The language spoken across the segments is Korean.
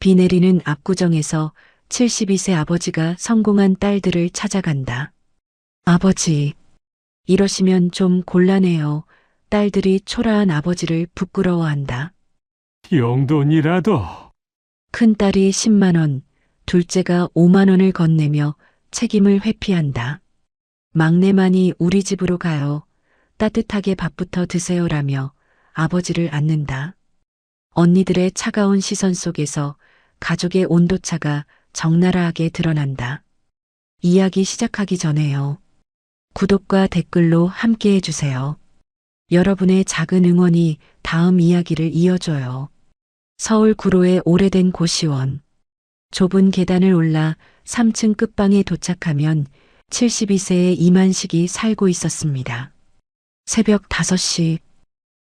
비 내리는 압구정에서 72세 아버지가 성공한 딸들을 찾아간다. 아버지, 이러시면 좀 곤란해요. 딸들이 초라한 아버지를 부끄러워한다. 용돈이라도. 큰딸이 10만 원, 둘째가 5만 원을 건네며 책임을 회피한다. 막내만이 우리 집으로 가요. 따뜻하게 밥부터 드세요라며 아버지를 안는다. 언니들의 차가운 시선 속에서 가족의 온도차가 적나라하게 드러난다. 이야기 시작하기 전에요. 구독과 댓글로 함께 해주세요. 여러분의 작은 응원이 다음 이야기를 이어줘요. 서울 구로의 오래된 고시원. 좁은 계단을 올라 3층 끝방에 도착하면 72세의 이만식이 살고 있었습니다. 새벽 5시,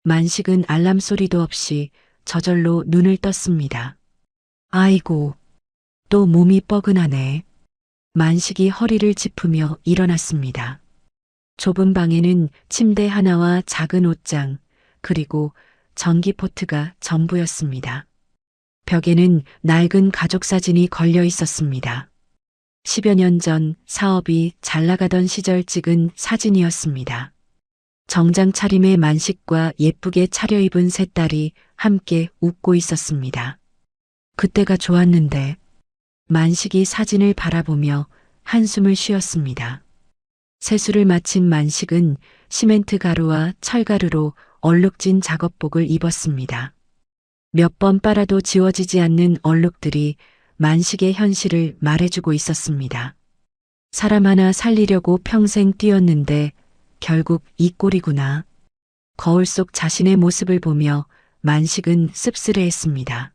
만식은 알람 소리도 없이 저절로 눈을 떴습니다. 아이고, 또 몸이 뻐근하네. 만식이 허리를 짚으며 일어났습니다. 좁은 방에는 침대 하나와 작은 옷장, 그리고 전기포트가 전부였습니다. 벽에는 낡은 가족 사진이 걸려 있었습니다. 10여 년 전 사업이 잘 나가던 시절 찍은 사진이었습니다. 정장 차림의 만식과 예쁘게 차려입은 세 딸이 함께 웃고 있었습니다. 그때가 좋았는데 만식이 사진을 바라보며 한숨을 쉬었습니다. 세수를 마친 만식은 시멘트 가루와 철가루로 얼룩진 작업복을 입었습니다. 몇 번 빨아도 지워지지 않는 얼룩들이 만식의 현실을 말해주고 있었습니다. 사람 하나 살리려고 평생 뛰었는데 결국 이 꼴이구나. 거울 속 자신의 모습을 보며 만식은 씁쓸해했습니다.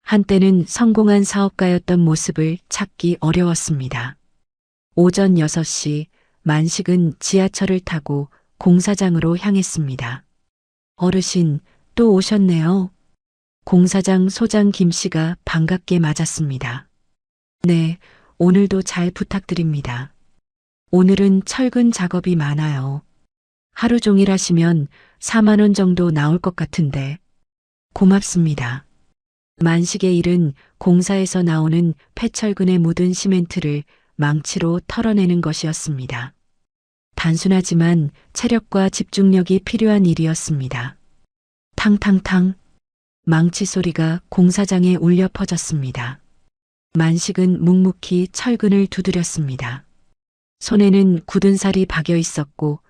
한때는 성공한 사업가였던 모습을 찾기 어려웠습니다. 오전 6시 만식은 지하철을 타고 공사장으로 향했습니다. 어르신, 또 오셨네요. 공사장 소장 김 씨가 반갑게 맞았습니다. 네, 오늘도 잘 부탁드립니다. 오늘은 철근 작업이 많아요. 하루 종일 하시면 4만 원 정도 나올 것 같은데. 고맙습니다. 만식의 일은 공사에서 나오는 폐철근에 묻은 시멘트를 망치로 털어내는 것이었습니다. 단순하지만 체력과 집중력이 필요한 일이었습니다. 탕탕탕. 망치 소리가 공사장에 울려 퍼졌습니다. 만식은 묵묵히 철근을 두드렸습니다. 손에는 굳은 살이 박여 있었고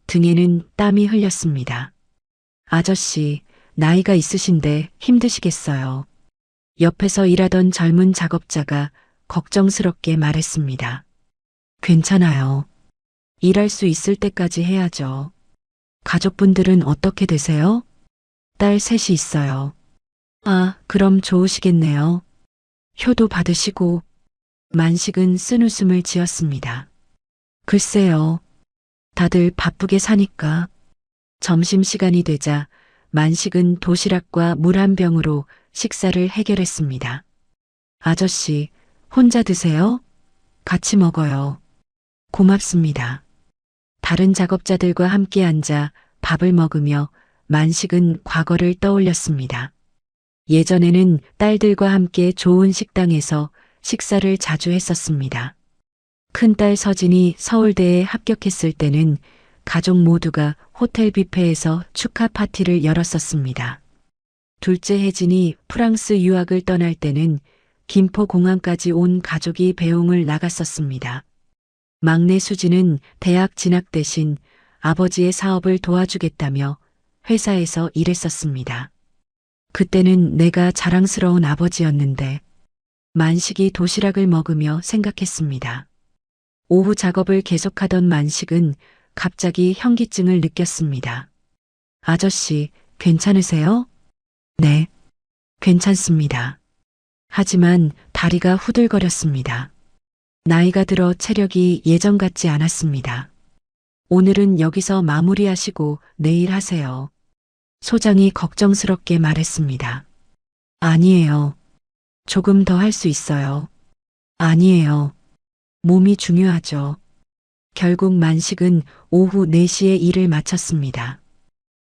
등에는 땀이 흘렸습니다. 아저씨, 나이가 있으신데 힘드시겠어요. 옆에서 일하던 젊은 작업자가 걱정스럽게 말했습니다. 괜찮아요. 일할 수 있을 때까지 해야죠. 가족분들은 어떻게 되세요? 딸 셋이 있어요. 아, 그럼 좋으시겠네요. 효도 받으시고. 만식은 쓴웃음을 지었습니다. 글쎄요. 다들 바쁘게 사니까. 점심시간이 되자 만식은 도시락과 물 한 병으로 식사를 해결했습니다. 아저씨, 혼자 드세요? 같이 먹어요. 고맙습니다. 다른 작업자들과 함께 앉아 밥을 먹으며 만식은 과거를 떠올렸습니다. 예전에는 딸들과 함께 좋은 식당에서 식사를 자주 했었습니다. 큰딸 서진이 서울대에 합격했을 때는 가족 모두가 호텔 뷔페에서 축하 파티를 열었었습니다. 둘째 혜진이 프랑스 유학을 떠날 때는 김포공항까지 온 가족이 배웅을 나갔었습니다. 막내 수지는 대학 진학 대신 아버지의 사업을 도와주겠다며 회사에서 일했었습니다. 그때는 내가 자랑스러운 아버지였는데. 만식이 도시락을 먹으며 생각했습니다. 오후 작업을 계속하던 만식은 갑자기 현기증을 느꼈습니다. 아저씨, 괜찮으세요? 네, 괜찮습니다. 하지만 다리가 후들거렸습니다. 나이가 들어 체력이 예전 같지 않았습니다. 오늘은 여기서 마무리하시고 내일 하세요. 소장이 걱정스럽게 말했습니다. 아니에요. 조금 더 할 수 있어요. 아니에요. 몸이 중요하죠. 결국 만식은 오후 4시에 일을 마쳤습니다.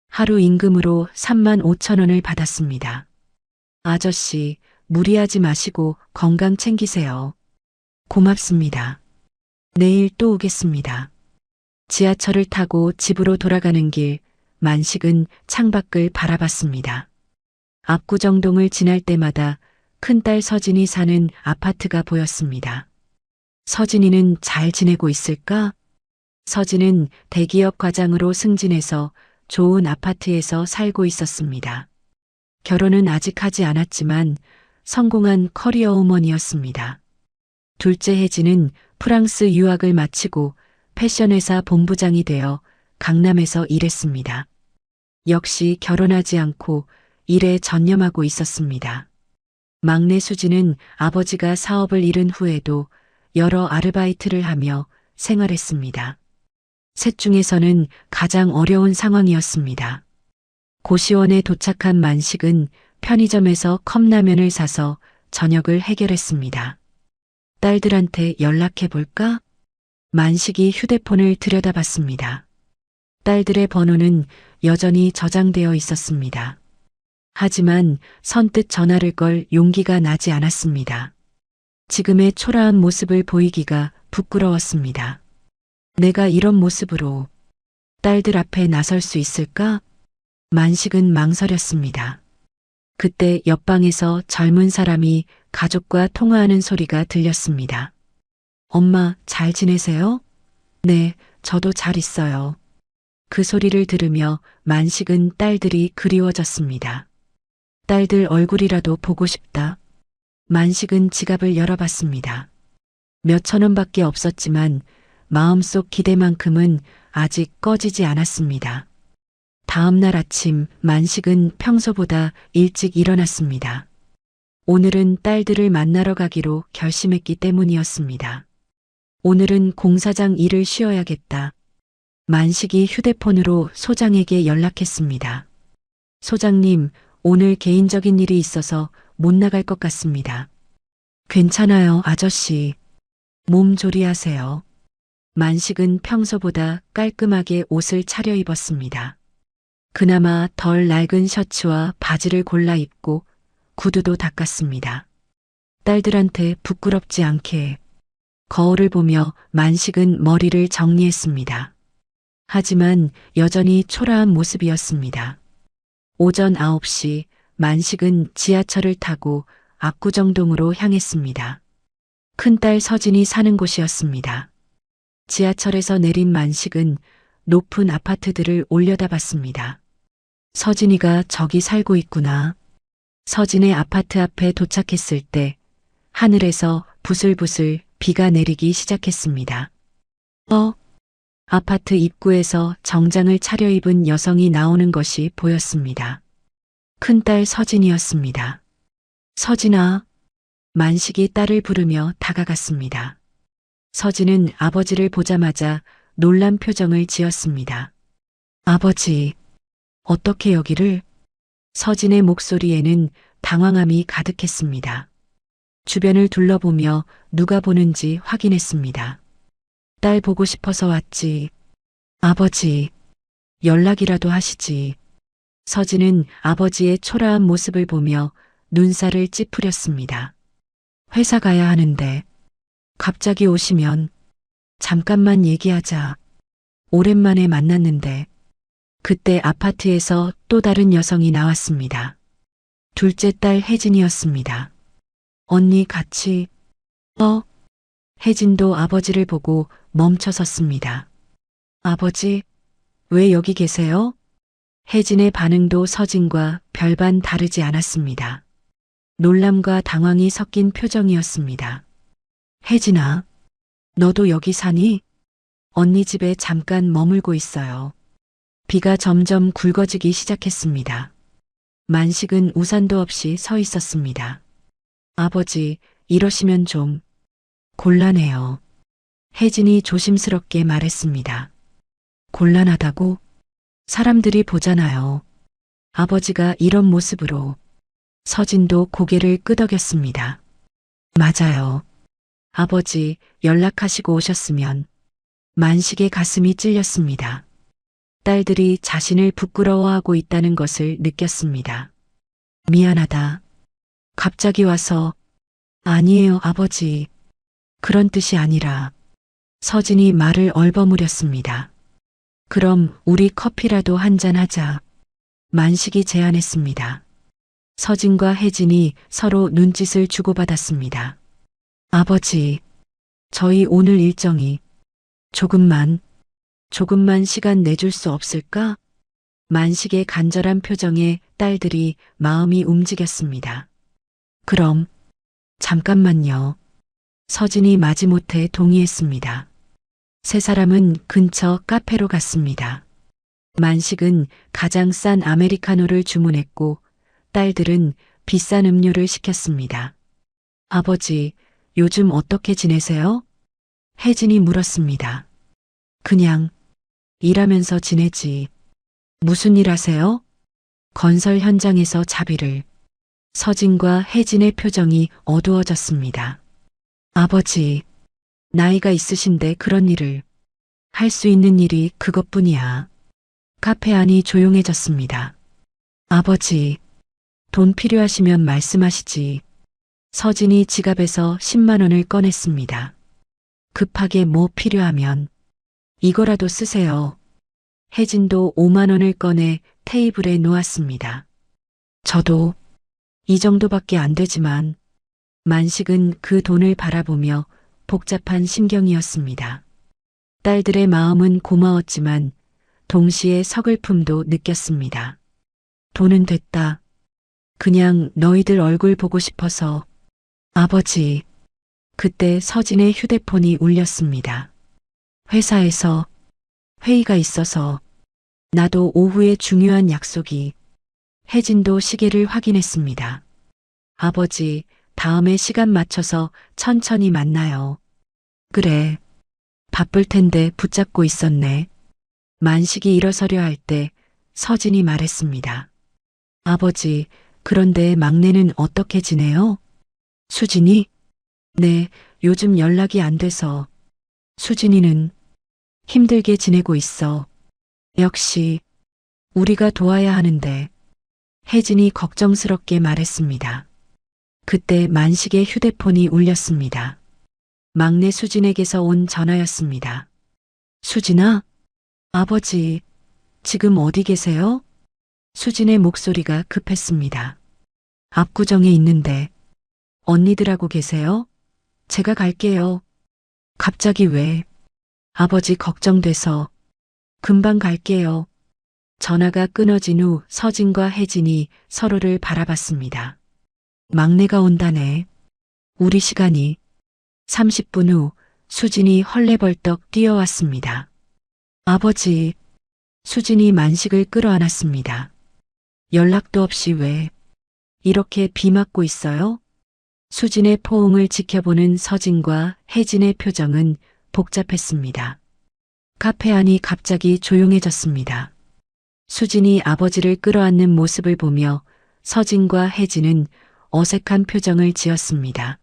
하루 임금으로 3만 5천 원을 받았습니다. 아저씨, 무리하지 마시고 건강 챙기세요. 고맙습니다. 내일 또 오겠습니다. 지하철을 타고 집으로 돌아가는 길, 만식은 창밖을 바라봤습니다. 압구정동을 지날 때마다 큰딸 서진이 사는 아파트가 보였습니다. 서진이는 잘 지내고 있을까? 서진은 대기업 과장으로 승진해서 좋은 아파트에서 살고 있었습니다. 결혼은 아직 하지 않았지만 성공한 커리어 우먼이었습니다. 둘째 혜진은 프랑스 유학을 마치고 패션회사 본부장이 되어 강남에서 일했습니다. 역시 결혼하지 않고 일에 전념하고 있었습니다. 막내 수지는 아버지가 사업을 잃은 후에도 여러 아르바이트를 하며 생활했습니다. 셋 중에서는 가장 어려운 상황이었습니다. 고시원에 도착한 만식은 편의점에서 컵라면을 사서 저녁을 해결했습니다. 딸들한테 연락해 볼까? 만식이 휴대폰을 들여다봤습니다. 딸들의 번호는 여전히 저장되어 있었습니다. 하지만 선뜻 전화를 걸 용기가 나지 않았습니다. 지금의 초라한 모습을 보이기가 부끄러웠습니다. 내가 이런 모습으로 딸들 앞에 나설 수 있을까? 만식은 망설였습니다. 그때 옆방에서 젊은 사람이 가족과 통화하는 소리가 들렸습니다. 엄마, 잘 지내세요? 네, 저도 잘 있어요. 그 소리를 들으며 만식은 딸들이 그리워졌습니다. 딸들 얼굴이라도 보고 싶다. 만식은 지갑을 열어봤습니다. 몇천 원밖에 없었지만 마음속 기대만큼은 아직 꺼지지 않았습니다. 다음 날 아침 만식은 평소보다 일찍 일어났습니다. 오늘은 딸들을 만나러 가기로 결심했기 때문이었습니다. 오늘은 공사장 일을 쉬어야겠다. 만식이 휴대폰으로 소장에게 연락했습니다. 소장님, 오늘 개인적인 일이 있어서 못 나갈 것 같습니다. 괜찮아요, 아저씨. 몸 조리하세요. 만식은 평소보다 깔끔하게 옷을 차려입었습니다. 그나마 덜 낡은 셔츠와 바지를 골라 입고 구두도 닦았습니다. 딸들한테 부끄럽지 않게 거울을 보며 만식은 머리를 정리했습니다. 하지만 여전히 초라한 모습이었습니다. 오전 9시 만식은 지하철을 타고 압구정동으로 향했습니다. 큰딸 서진이 사는 곳이었습니다. 지하철에서 내린 만식은 높은 아파트들을 올려다봤습니다. 서진이가 저기 살고 있구나. 서진의 아파트 앞에 도착했을 때 하늘에서 부슬부슬 비가 내리기 시작했습니다. 아파트 입구에서 정장을 차려입은 여성이 나오는 것이 보였습니다. 큰딸 서진이었습니다. 서진아. 만식이 딸을 부르며 다가갔습니다. 서진은 아버지를 보자마자 놀란 표정을 지었습니다. 아버지, 어떻게 여기를? 서진의 목소리에는 당황함이 가득했습니다. 주변을 둘러보며 누가 보는지 확인했습니다. 딸 보고 싶어서 왔지. 아버지, 연락이라도 하시지. 서진은 아버지의 초라한 모습을 보며 눈살을 찌푸렸습니다. 회사 가야 하는데 갑자기 오시면 잠깐만 얘기하자. 오랜만에 만났는데 그때 아파트에서 또 다른 여성이 나왔습니다. 둘째 딸 혜진이었습니다. 언니 같이. 혜진도 아버지를 보고 멈춰섰습니다. 아버지, 왜 여기 계세요? 혜진의 반응도 서진과 별반 다르지 않았습니다. 놀람과 당황이 섞인 표정이었습니다. 혜진아, 너도 여기 사니? 언니 집에 잠깐 머물고 있어요. 비가 점점 굵어지기 시작했습니다. 만식은 우산도 없이 서 있었습니다. 아버지, 이러시면 좀 곤란해요. 혜진이 조심스럽게 말했습니다. 곤란하다고? 사람들이 보잖아요. 아버지가 이런 모습으로. 서진도 고개를 끄덕였습니다. 맞아요. 아버지, 연락하시고 오셨으면. 만식의 가슴이 찔렸습니다. 딸들이 자신을 부끄러워하고 있다는 것을 느꼈습니다. 미안하다. 갑자기 와서 아니에요, 아버지. 그런 뜻이 아니라 서진이 말을 얼버무렸습니다. 그럼 우리 커피라도 한잔 하자. 만식이 제안했습니다. 서진과 혜진이 서로 눈짓을 주고받았습니다. 아버지, 저희 오늘 일정이 조금만 시간 내줄 수 없을까? 만식의 간절한 표정에 딸들이 마음이 움직였습니다. 그럼 잠깐만요. 서진이 마지못해 동의했습니다. 세 사람은 근처 카페로 갔습니다. 만식은 가장 싼 아메리카노를 주문했고 딸들은 비싼 음료를 시켰습니다. 아버지, 요즘 어떻게 지내세요? 혜진이 물었습니다. 그냥 일하면서 지내지. 무슨 일 하세요? 건설 현장에서 자비를. 서진과 혜진의 표정이 어두워졌습니다. 아버지, 나이가 있으신데 그런 일을. 할 수 있는 일이 그것뿐이야. 카페 안이 조용해졌습니다. 아버지, 돈 필요하시면 말씀하시지. 서진이 지갑에서 10만 원을 꺼냈습니다. 급하게 뭐 필요하면 이거라도 쓰세요. 혜진도 5만 원을 꺼내 테이블에 놓았습니다. 저도 이 정도밖에 안 되지만 만식은 그 돈을 바라보며 복잡한 심경이었습니다. 딸들의 마음은 고마웠지만 동시에 서글픔도 느꼈습니다. 돈은 됐다. 그냥 너희들 얼굴 보고 싶어서. 아버지, 그때 서진의 휴대폰이 울렸습니다. 회사에서 회의가 있어서. 나도 오후에 중요한 약속이. 혜진도 시계를 확인했습니다. 아버지, 다음에 시간 맞춰서 천천히 만나요. 그래. 바쁠 텐데 붙잡고 있었네. 만식이 일어서려 할 때 서진이 말했습니다. 아버지, 그런데 막내는 어떻게 지내요? 수진이? 네, 요즘 연락이 안 돼서. 수진이는 힘들게 지내고 있어. 역시 우리가 도와야 하는데. 혜진이 걱정스럽게 말했습니다. 그때 만식의 휴대폰이 울렸습니다. 막내 수진에게서 온 전화였습니다. 수진아? 아버지, 지금 어디 계세요? 수진의 목소리가 급했습니다. 압구정에 있는데. 언니들하고 계세요? 제가 갈게요. 갑자기 왜? 아버지 걱정돼서. 금방 갈게요. 전화가 끊어진 후 서진과 혜진이 서로를 바라봤습니다. 막내가 온다네. 우리 시간이. 30분 후 수진이 헐레벌떡 뛰어왔습니다. 아버지, 수진이 만식을 끌어안았습니다. 연락도 없이 왜 이렇게 비 맞고 있어요? 수진의 포옹을 지켜보는 서진과 혜진의 표정은 복잡했습니다. 카페 안이 갑자기 조용해졌습니다. 수진이 아버지를 끌어안는 모습을 보며 서진과 혜진은 어색한 표정을 지었습니다.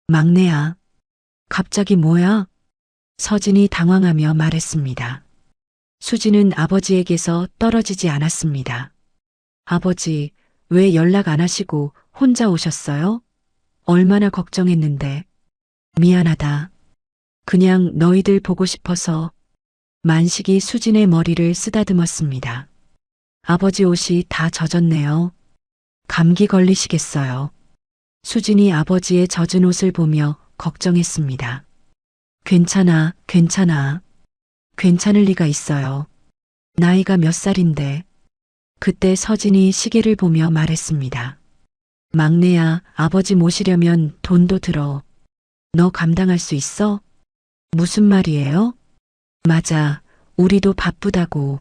막내야, 갑자기 뭐야? 서진이 당황하며 말했습니다. 수진은 아버지에게서 떨어지지 않았습니다. 아버지, 왜 연락 안 하시고 혼자 오셨어요? 얼마나 걱정했는데. 미안하다. 그냥 너희들 보고 싶어서. 만식이 수진의 머리를 쓰다듬었습니다. 아버지 옷이 다 젖었네요. 감기 걸리시겠어요. 수진이 아버지의 젖은 옷을 보며 걱정했습니다. 괜찮아, 괜찮아. 괜찮을 리가 있어요. 나이가 몇 살인데. 그때 서진이 시계를 보며 말했습니다. 막내야, 아버지 모시려면 돈도 들어. 너 감당할 수 있어? 무슨 말이에요? 맞아, 우리도 바쁘다고.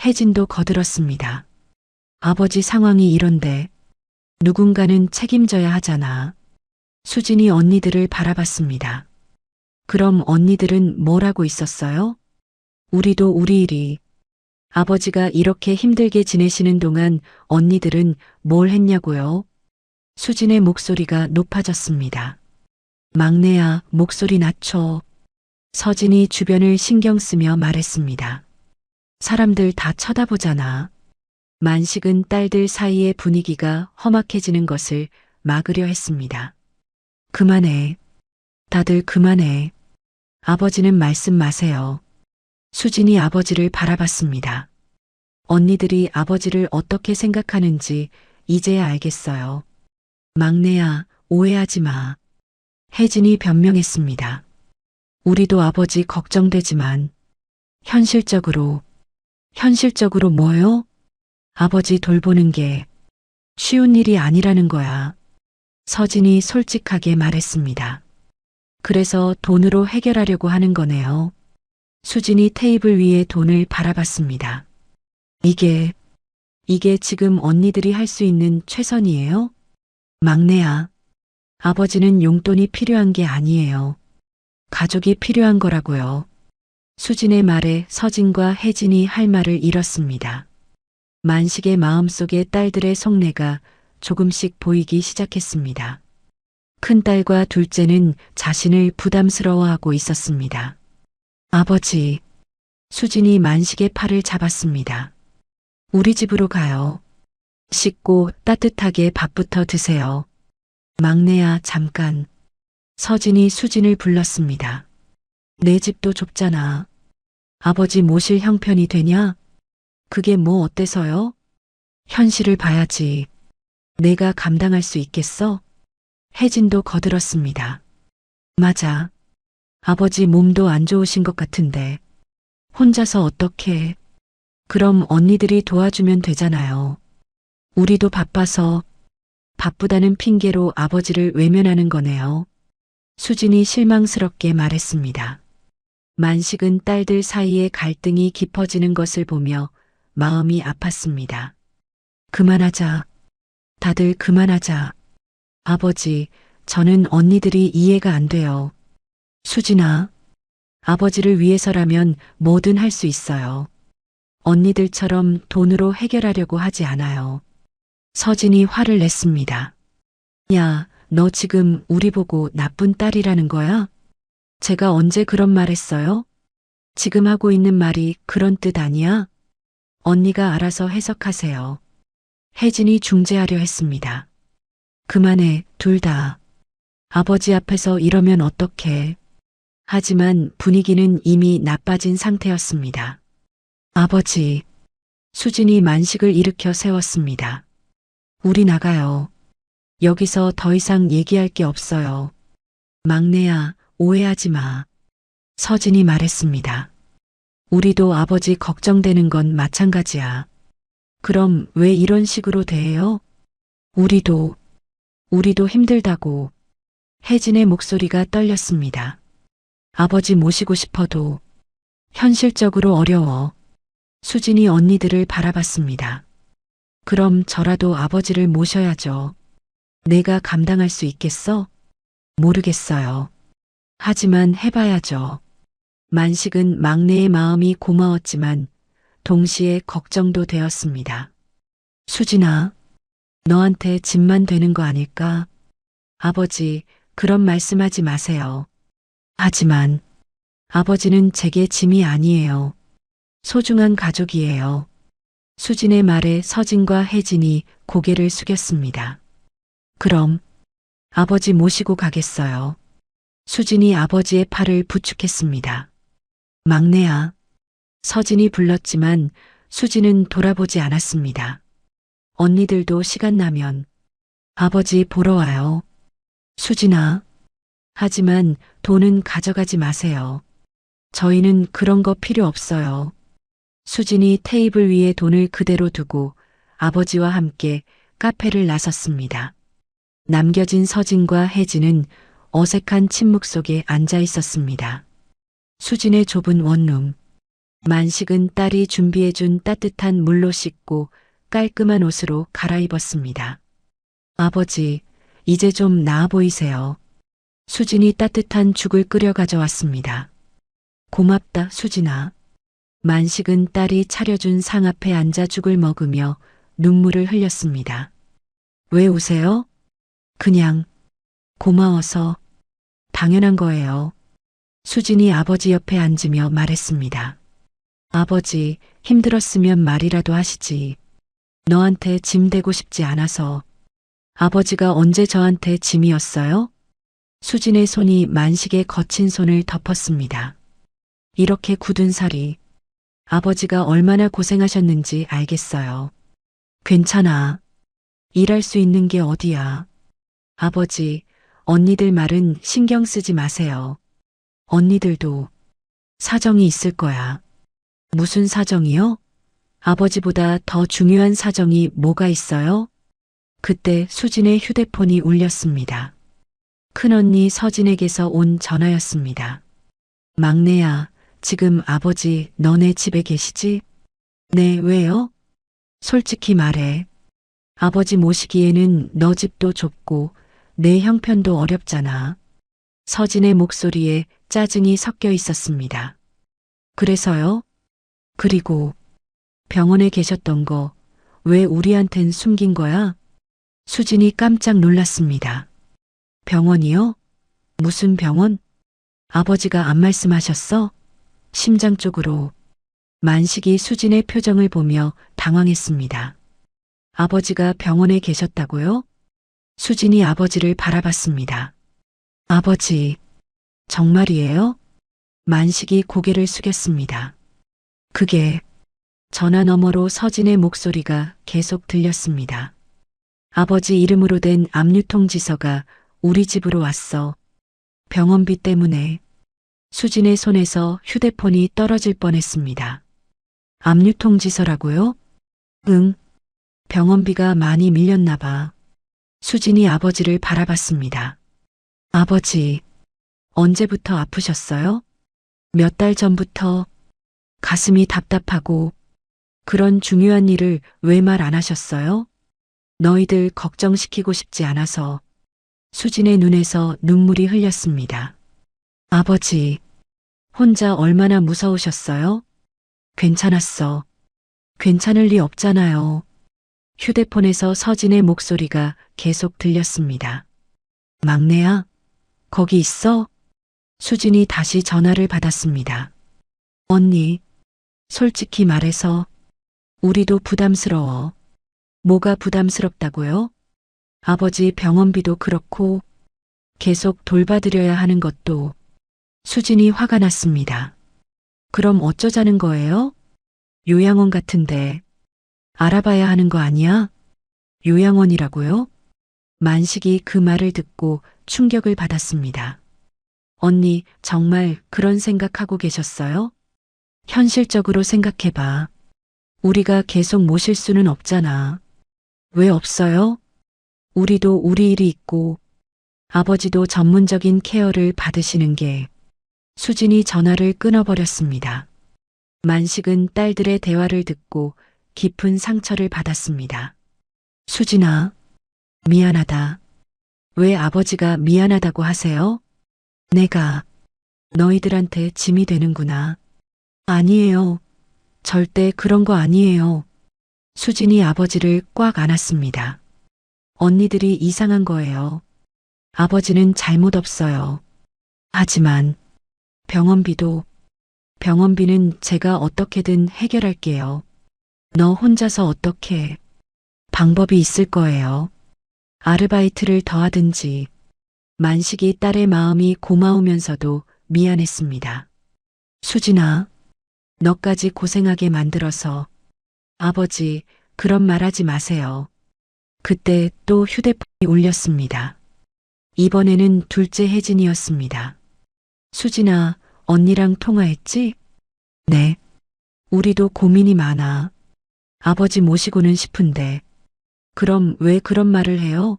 혜진도 거들었습니다. 아버지 상황이 이런데 누군가는 책임져야 하잖아. 수진이 언니들을 바라봤습니다. 그럼 언니들은 뭘 하고 있었어요? 우리도 우리 일이. 아버지가 이렇게 힘들게 지내시는 동안 언니들은 뭘 했냐고요? 수진의 목소리가 높아졌습니다. 막내야, 목소리 낮춰. 서진이 주변을 신경 쓰며 말했습니다. 사람들 다 쳐다보잖아. 만식은 딸들 사이의 분위기가 험악해지는 것을 막으려 했습니다. 그만해. 다들 그만해. 아버지는 말씀 마세요. 수진이 아버지를 바라봤습니다. 언니들이 아버지를 어떻게 생각하는지 이제야 알겠어요. 막내야, 오해하지 마. 혜진이 변명했습니다. 우리도 아버지 걱정되지만 현실적으로 뭐요? 아버지 돌보는 게 쉬운 일이 아니라는 거야. 서진이 솔직하게 말했습니다. 그래서 돈으로 해결하려고 하는 거네요. 수진이 테이블 위에 돈을 바라봤습니다. 이게 지금 언니들이 할 수 있는 최선이에요? 막내야, 아버지는 용돈이 필요한 게 아니에요. 가족이 필요한 거라고요. 수진의 말에 서진과 혜진이 할 말을 잃었습니다. 만식의 마음속에 딸들의 속내가 조금씩 보이기 시작했습니다. 큰딸과 둘째는 자신을 부담스러워하고 있었습니다. 아버지, 수진이 만식의 팔을 잡았습니다. 우리 집으로 가요. 씻고 따뜻하게 밥부터 드세요. 막내야, 잠깐. 서진이 수진을 불렀습니다. 내 집도 좁잖아. 아버지 모실 형편이 되냐? 그게 뭐 어때서요? 현실을 봐야지. 내가 감당할 수 있겠어? 혜진도 거들었습니다. 맞아. 아버지 몸도 안 좋으신 것 같은데. 혼자서 어떻게. 그럼 언니들이 도와주면 되잖아요. 우리도 바빠서. 바쁘다는 핑계로 아버지를 외면하는 거네요. 수진이 실망스럽게 말했습니다. 만식은 딸들 사이에 갈등이 깊어지는 것을 보며 마음이 아팠습니다. 그만하자. 다들 그만하자. 아버지, 저는 언니들이 이해가 안 돼요. 수진아, 아버지를 위해서라면 뭐든 할 수 있어요. 언니들처럼 돈으로 해결하려고 하지 않아요. 서진이 화를 냈습니다. 야, 너 지금 우리 보고 나쁜 딸이라는 거야? 제가 언제 그런 말 했어요? 지금 하고 있는 말이 그런 뜻 아니야? 언니가 알아서 해석하세요. 혜진이 중재하려 했습니다. 그만해, 둘 다. 아버지 앞에서 이러면 어떡해. 하지만 분위기는 이미 나빠진 상태였습니다. 아버지, 수진이 만식을 일으켜 세웠습니다. 우리 나가요. 여기서 더 이상 얘기할 게 없어요. 막내야, 오해하지 마. 서진이 말했습니다. 우리도 아버지 걱정되는 건 마찬가지야. 그럼 왜 이런 식으로 대해요? 우리도 힘들다고. 혜진의 목소리가 떨렸습니다. 아버지 모시고 싶어도 현실적으로 어려워. 수진이 언니들을 바라봤습니다. 그럼 저라도 아버지를 모셔야죠. 내가 감당할 수 있겠어? 모르겠어요. 하지만 해봐야죠. 만식은 막내의 마음이 고마웠지만 동시에 걱정도 되었습니다. 수진아, 너한테 짐만 되는 거 아닐까? 아버지, 그런 말씀하지 마세요. 하지만 아버지는 제게 짐이 아니에요. 소중한 가족이에요. 수진의 말에 서진과 혜진이 고개를 숙였습니다. 그럼 아버지 모시고 가겠어요. 수진이 아버지의 팔을 부축했습니다. 막내야. 서진이 불렀지만 수진은 돌아보지 않았습니다. 언니들도 시간 나면 아버지 보러 와요. 수진아. 하지만 돈은 가져가지 마세요. 저희는 그런 거 필요 없어요. 수진이 테이블 위에 돈을 그대로 두고 아버지와 함께 카페를 나섰습니다. 남겨진 서진과 혜진은 어색한 침묵 속에 앉아 있었습니다. 수진의 좁은 원룸. 만식은 딸이 준비해준 따뜻한 물로 씻고 깔끔한 옷으로 갈아입었습니다. 아버지, 이제 좀 나아 보이세요. 수진이 따뜻한 죽을 끓여 가져왔습니다. 고맙다, 수진아. 만식은 딸이 차려준 상 앞에 앉아 죽을 먹으며 눈물을 흘렸습니다. 왜 우세요? 그냥 고마워서. 당연한 거예요. 수진이 아버지 옆에 앉으며 말했습니다. 아버지, 힘들었으면 말이라도 하시지. 너한테 짐 되고 싶지 않아서. 아버지가 언제 저한테 짐이었어요? 수진의 손이 만식의 거친 손을 덮었습니다. 이렇게 굳은 살이 아버지가 얼마나 고생하셨는지 알겠어요. 괜찮아. 일할 수 있는 게 어디야. 아버지, 언니들 말은 신경 쓰지 마세요. 언니들도 사정이 있을 거야. 무슨 사정이요? 아버지보다 더 중요한 사정이 뭐가 있어요? 그때 수진의 휴대폰이 울렸습니다. 큰언니 서진에게서 온 전화였습니다. 막내야, 지금 아버지 너네 집에 계시지? 네, 왜요? 솔직히 말해. 아버지 모시기에는 너 집도 좁고 내 형편도 어렵잖아. 서진의 목소리에 짜증이 섞여 있었습니다. 그래서요? 그리고 병원에 계셨던 거 왜 우리한텐 숨긴 거야? 수진이 깜짝 놀랐습니다. 병원이요? 무슨 병원? 아버지가 안 말씀하셨어? 심장 쪽으로. 만식이 수진의 표정을 보며 당황했습니다. 아버지가 병원에 계셨다고요? 수진이 아버지를 바라봤습니다. 아버지, 정말이에요? 만식이 고개를 숙였습니다. 그게 전화 너머로 서진의 목소리가 계속 들렸습니다. 아버지 이름으로 된 압류통지서가 우리 집으로 왔어. 병원비 때문에. 수진의 손에서 휴대폰이 떨어질 뻔했습니다. 압류통지서라고요? 응. 병원비가 많이 밀렸나 봐. 수진이 아버지를 바라봤습니다. 아버지, 언제부터 아프셨어요? 몇 달 전부터. 가슴이 답답하고 그런 중요한 일을 왜 말 안 하셨어요? 너희들 걱정시키고 싶지 않아서. 수진의 눈에서 눈물이 흘렸습니다. 아버지, 혼자 얼마나 무서우셨어요? 괜찮았어. 괜찮을 리 없잖아요. 휴대폰에서 서진의 목소리가 계속 들렸습니다. 막내야, 거기 있어? 수진이 다시 전화를 받았습니다. 언니, 솔직히 말해서 우리도 부담스러워. 뭐가 부담스럽다고요? 아버지 병원비도 그렇고 계속 돌봐드려야 하는 것도. 수진이 화가 났습니다. 그럼 어쩌자는 거예요? 요양원 같은데 알아봐야 하는 거 아니야? 요양원이라고요? 만식이 그 말을 듣고 충격을 받았습니다. 언니, 정말 그런 생각하고 계셨어요? 현실적으로 생각해봐. 우리가 계속 모실 수는 없잖아. 왜 없어요? 우리도 우리 일이 있고 아버지도 전문적인 케어를 받으시는 게. 수진이 전화를 끊어버렸습니다. 만식은 딸들의 대화를 듣고 깊은 상처를 받았습니다. 수진아, 미안하다. 왜 아버지가 미안하다고 하세요? 내가 너희들한테 짐이 되는구나. 아니에요. 절대 그런 거 아니에요. 수진이 아버지를 꽉 안았습니다. 언니들이 이상한 거예요. 아버지는 잘못 없어요. 하지만 병원비는 제가 어떻게든 해결할게요. 너 혼자서 어떻게. 방법이 있을 거예요. 아르바이트를 더 하든지. 만식이 딸의 마음이 고마우면서도 미안했습니다. 수진아, 너까지 고생하게 만들어서. 아버지, 그런 말 하지 마세요. 그때 또 휴대폰이 울렸습니다. 이번에는 둘째 혜진이었습니다. 수진아, 언니랑 통화했지? 네. 우리도 고민이 많아. 아버지 모시고는 싶은데. 그럼 왜 그런 말을 해요?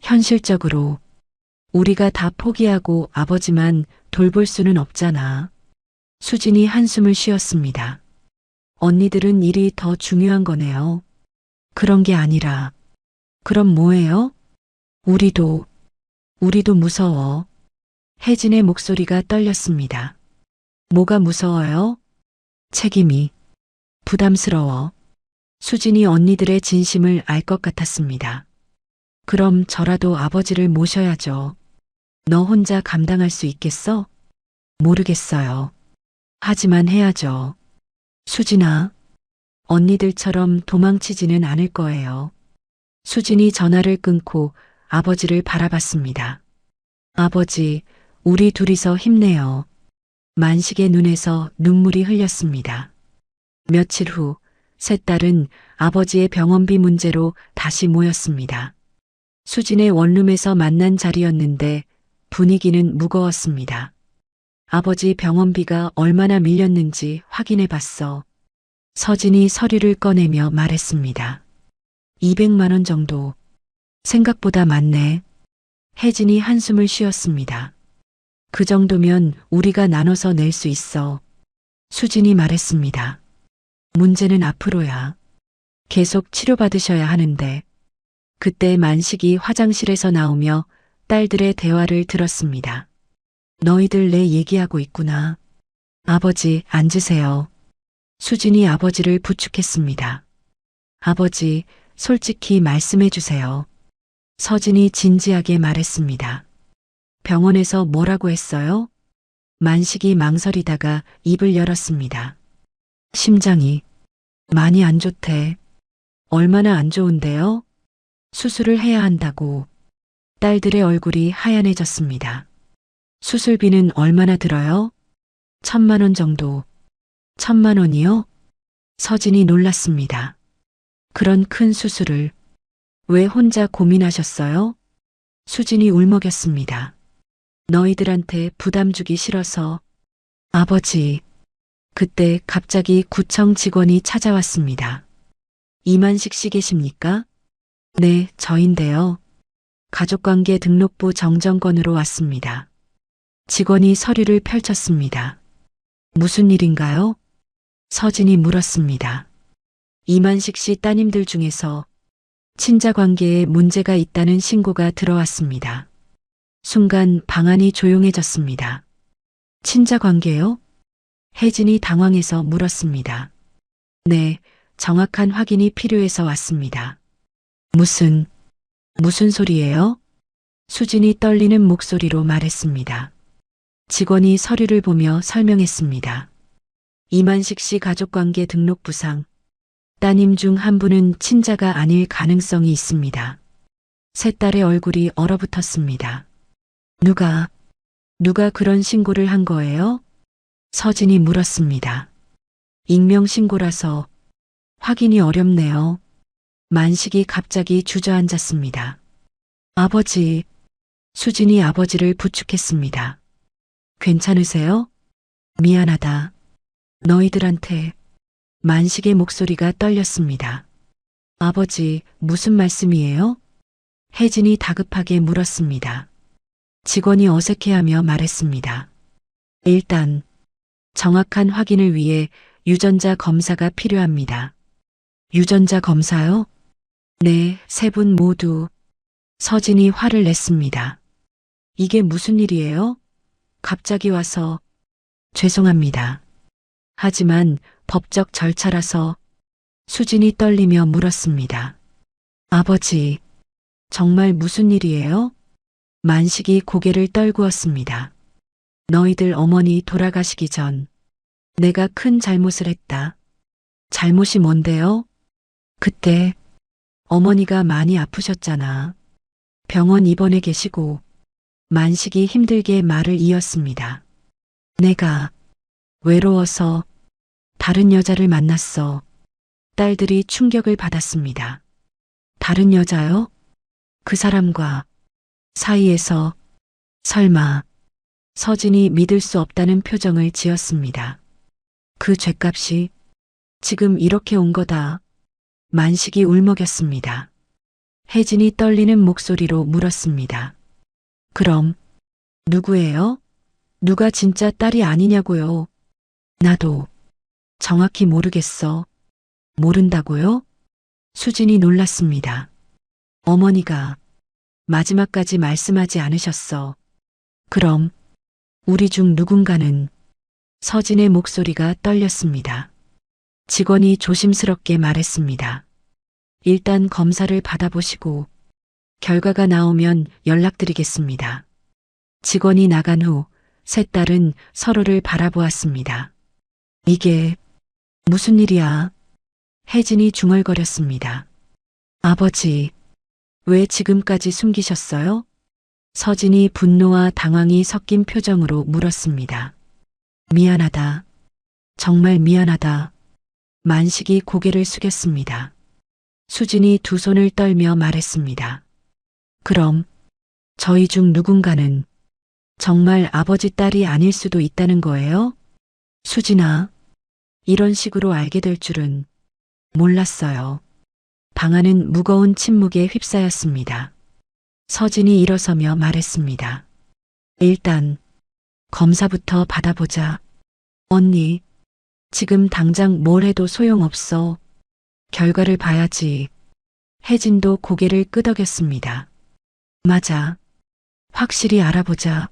현실적으로. 우리가 다 포기하고 아버지만 돌볼 수는 없잖아. 수진이 한숨을 쉬었습니다. 언니들은 일이 더 중요한 거네요. 그런 게 아니라. 그럼 뭐예요? 우리도 무서워. 혜진의 목소리가 떨렸습니다. 뭐가 무서워요? 책임이. 부담스러워. 수진이 언니들의 진심을 알 것 같았습니다. 그럼 저라도 아버지를 모셔야죠. 너 혼자 감당할 수 있겠어? 모르겠어요. 하지만 해야죠. 수진아, 언니들처럼 도망치지는 않을 거예요. 수진이 전화를 끊고 아버지를 바라봤습니다. 아버지, 우리 둘이서 힘내요. 만식의 눈에서 눈물이 흘렸습니다. 며칠 후, 셋 딸은 아버지의 병원비 문제로 다시 모였습니다. 수진의 원룸에서 만난 자리였는데 분위기는 무거웠습니다. 아버지 병원비가 얼마나 밀렸는지 확인해 봤어. 서진이 서류를 꺼내며 말했습니다. 200만 원 정도. 생각보다 많네. 혜진이 한숨을 쉬었습니다. 그 정도면 우리가 나눠서 낼 수 있어. 수진이 말했습니다. 문제는 앞으로야. 계속 치료받으셔야 하는데. 그때 만식이 화장실에서 나오며 딸들의 대화를 들었습니다. 너희들 내 얘기하고 있구나. 아버지, 앉으세요. 수진이 아버지를 부축했습니다. 아버지, 솔직히 말씀해 주세요. 서진이 진지하게 말했습니다. 병원에서 뭐라고 했어요? 만식이 망설이다가 입을 열었습니다. 심장이 많이 안 좋대. 얼마나 안 좋은데요? 수술을 해야 한다고. 딸들의 얼굴이 하얀해졌습니다. 수술비는 얼마나 들어요? 1,000만 원 정도. 1,000만 원이요? 서진이 놀랐습니다. 그런 큰 수술을 왜 혼자 고민하셨어요? 수진이 울먹였습니다. 너희들한테 부담 주기 싫어서. 아버지, 그때 갑자기 구청 직원이 찾아왔습니다. 이만식 씨 계십니까? 네, 저인데요. 가족관계 등록부 정정건으로 왔습니다. 직원이 서류를 펼쳤습니다. 무슨 일인가요? 서진이 물었습니다. 이만식 씨 따님들 중에서 친자 관계에 문제가 있다는 신고가 들어왔습니다. 순간 방안이 조용해졌습니다. 친자 관계요? 혜진이 당황해서 물었습니다. 네, 정확한 확인이 필요해서 왔습니다. 무슨 소리예요? 수진이 떨리는 목소리로 말했습니다. 직원이 서류를 보며 설명했습니다. 이만식 씨 가족관계 등록부상 따님 중 한 분은 친자가 아닐 가능성이 있습니다. 셋 딸의 얼굴이 얼어붙었습니다. 누가 그런 신고를 한 거예요? 서진이 물었습니다. 익명신고라서 확인이 어렵네요. 만식이 갑자기 주저앉았습니다. 아버지, 수진이 아버지를 부축했습니다. 괜찮으세요? 미안하다. 너희들한테. 만식의 목소리가 떨렸습니다. 아버지, 무슨 말씀이에요? 혜진이 다급하게 물었습니다. 직원이 어색해하며 말했습니다. 일단 정확한 확인을 위해 유전자 검사가 필요합니다. 유전자 검사요? 네, 세 분 모두. 서진이 화를 냈습니다. 이게 무슨 일이에요? 갑자기 와서. 죄송합니다. 하지만 법적 절차라서. 수진이 떨리며 물었습니다. 아버지, 정말 무슨 일이에요? 만식이 고개를 떨구었습니다. 너희들 어머니 돌아가시기 전 내가 큰 잘못을 했다. 잘못이 뭔데요? 그때 어머니가 많이 아프셨잖아. 병원 입원해 계시고. 만식이 힘들게 말을 이었습니다. 내가 외로워서 다른 여자를 만났어. 딸들이 충격을 받았습니다. 다른 여자요? 그 사람과 사이에서 설마. 서진이 믿을 수 없다는 표정을 지었습니다. 그 죗값이 지금 이렇게 온 거다. 만식이 울먹였습니다. 혜진이 떨리는 목소리로 물었습니다. 그럼 누구예요? 누가 진짜 딸이 아니냐고요? 나도 정확히 모르겠어. 모른다고요? 수진이 놀랐습니다. 어머니가 마지막까지 말씀하지 않으셨어. 그럼 우리 중 누군가는. 서진의 목소리가 떨렸습니다. 직원이 조심스럽게 말했습니다. 일단 검사를 받아보시고 결과가 나오면 연락드리겠습니다. 직원이 나간 후 셋 딸은 서로를 바라보았습니다. 이게 무슨 일이야? 혜진이 중얼거렸습니다. 아버지, 왜 지금까지 숨기셨어요? 서진이 분노와 당황이 섞인 표정으로 물었습니다. 미안하다. 정말 미안하다. 만식이 고개를 숙였습니다. 수진이 두 손을 떨며 말했습니다. 그럼 저희 중 누군가는 정말 아버지 딸이 아닐 수도 있다는 거예요? 수진아, 이런 식으로 알게 될 줄은 몰랐어요. 방 안은 무거운 침묵에 휩싸였습니다. 서진이 일어서며 말했습니다. 일단 검사부터 받아보자. 언니, 지금 당장 뭘 해도 소용없어. 결과를 봐야지. 혜진도 고개를 끄덕였습니다. 맞아. 확실히 알아보자.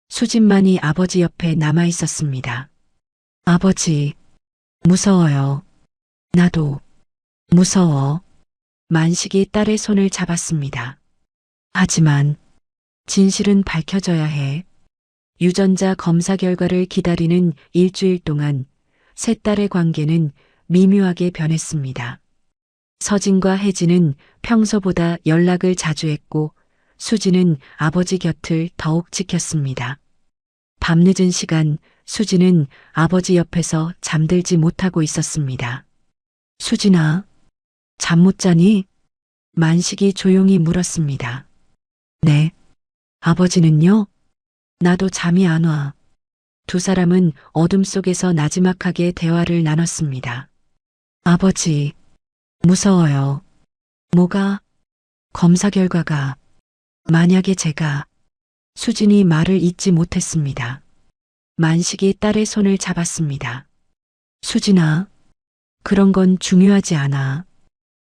수진만이 아버지 옆에 남아 있었습니다. 아버지, 무서워요. 나도 무서워. 만식이 딸의 손을 잡았습니다. 하지만 진실은 밝혀져야 해. 유전자 검사 결과를 기다리는 일주일 동안 세 딸의 관계는 미묘하게 변했습니다. 서진과 혜진은 평소보다 연락을 자주 했고 수진은 아버지 곁을 더욱 지켰습니다. 밤늦은 시간 수진은 아버지 옆에서 잠들지 못하고 있었습니다. 수진아, 잠 못 자니? 만식이 조용히 물었습니다. 네. 아버지는요? 나도 잠이 안 와. 두 사람은 어둠 속에서 나지막하게 대화를 나눴습니다. 아버지, 무서워요. 뭐가? 검사 결과가. 만약에 제가. 수진이 말을 잇지 못했습니다. 만식이 딸의 손을 잡았습니다. 수진아, 그런 건 중요하지 않아.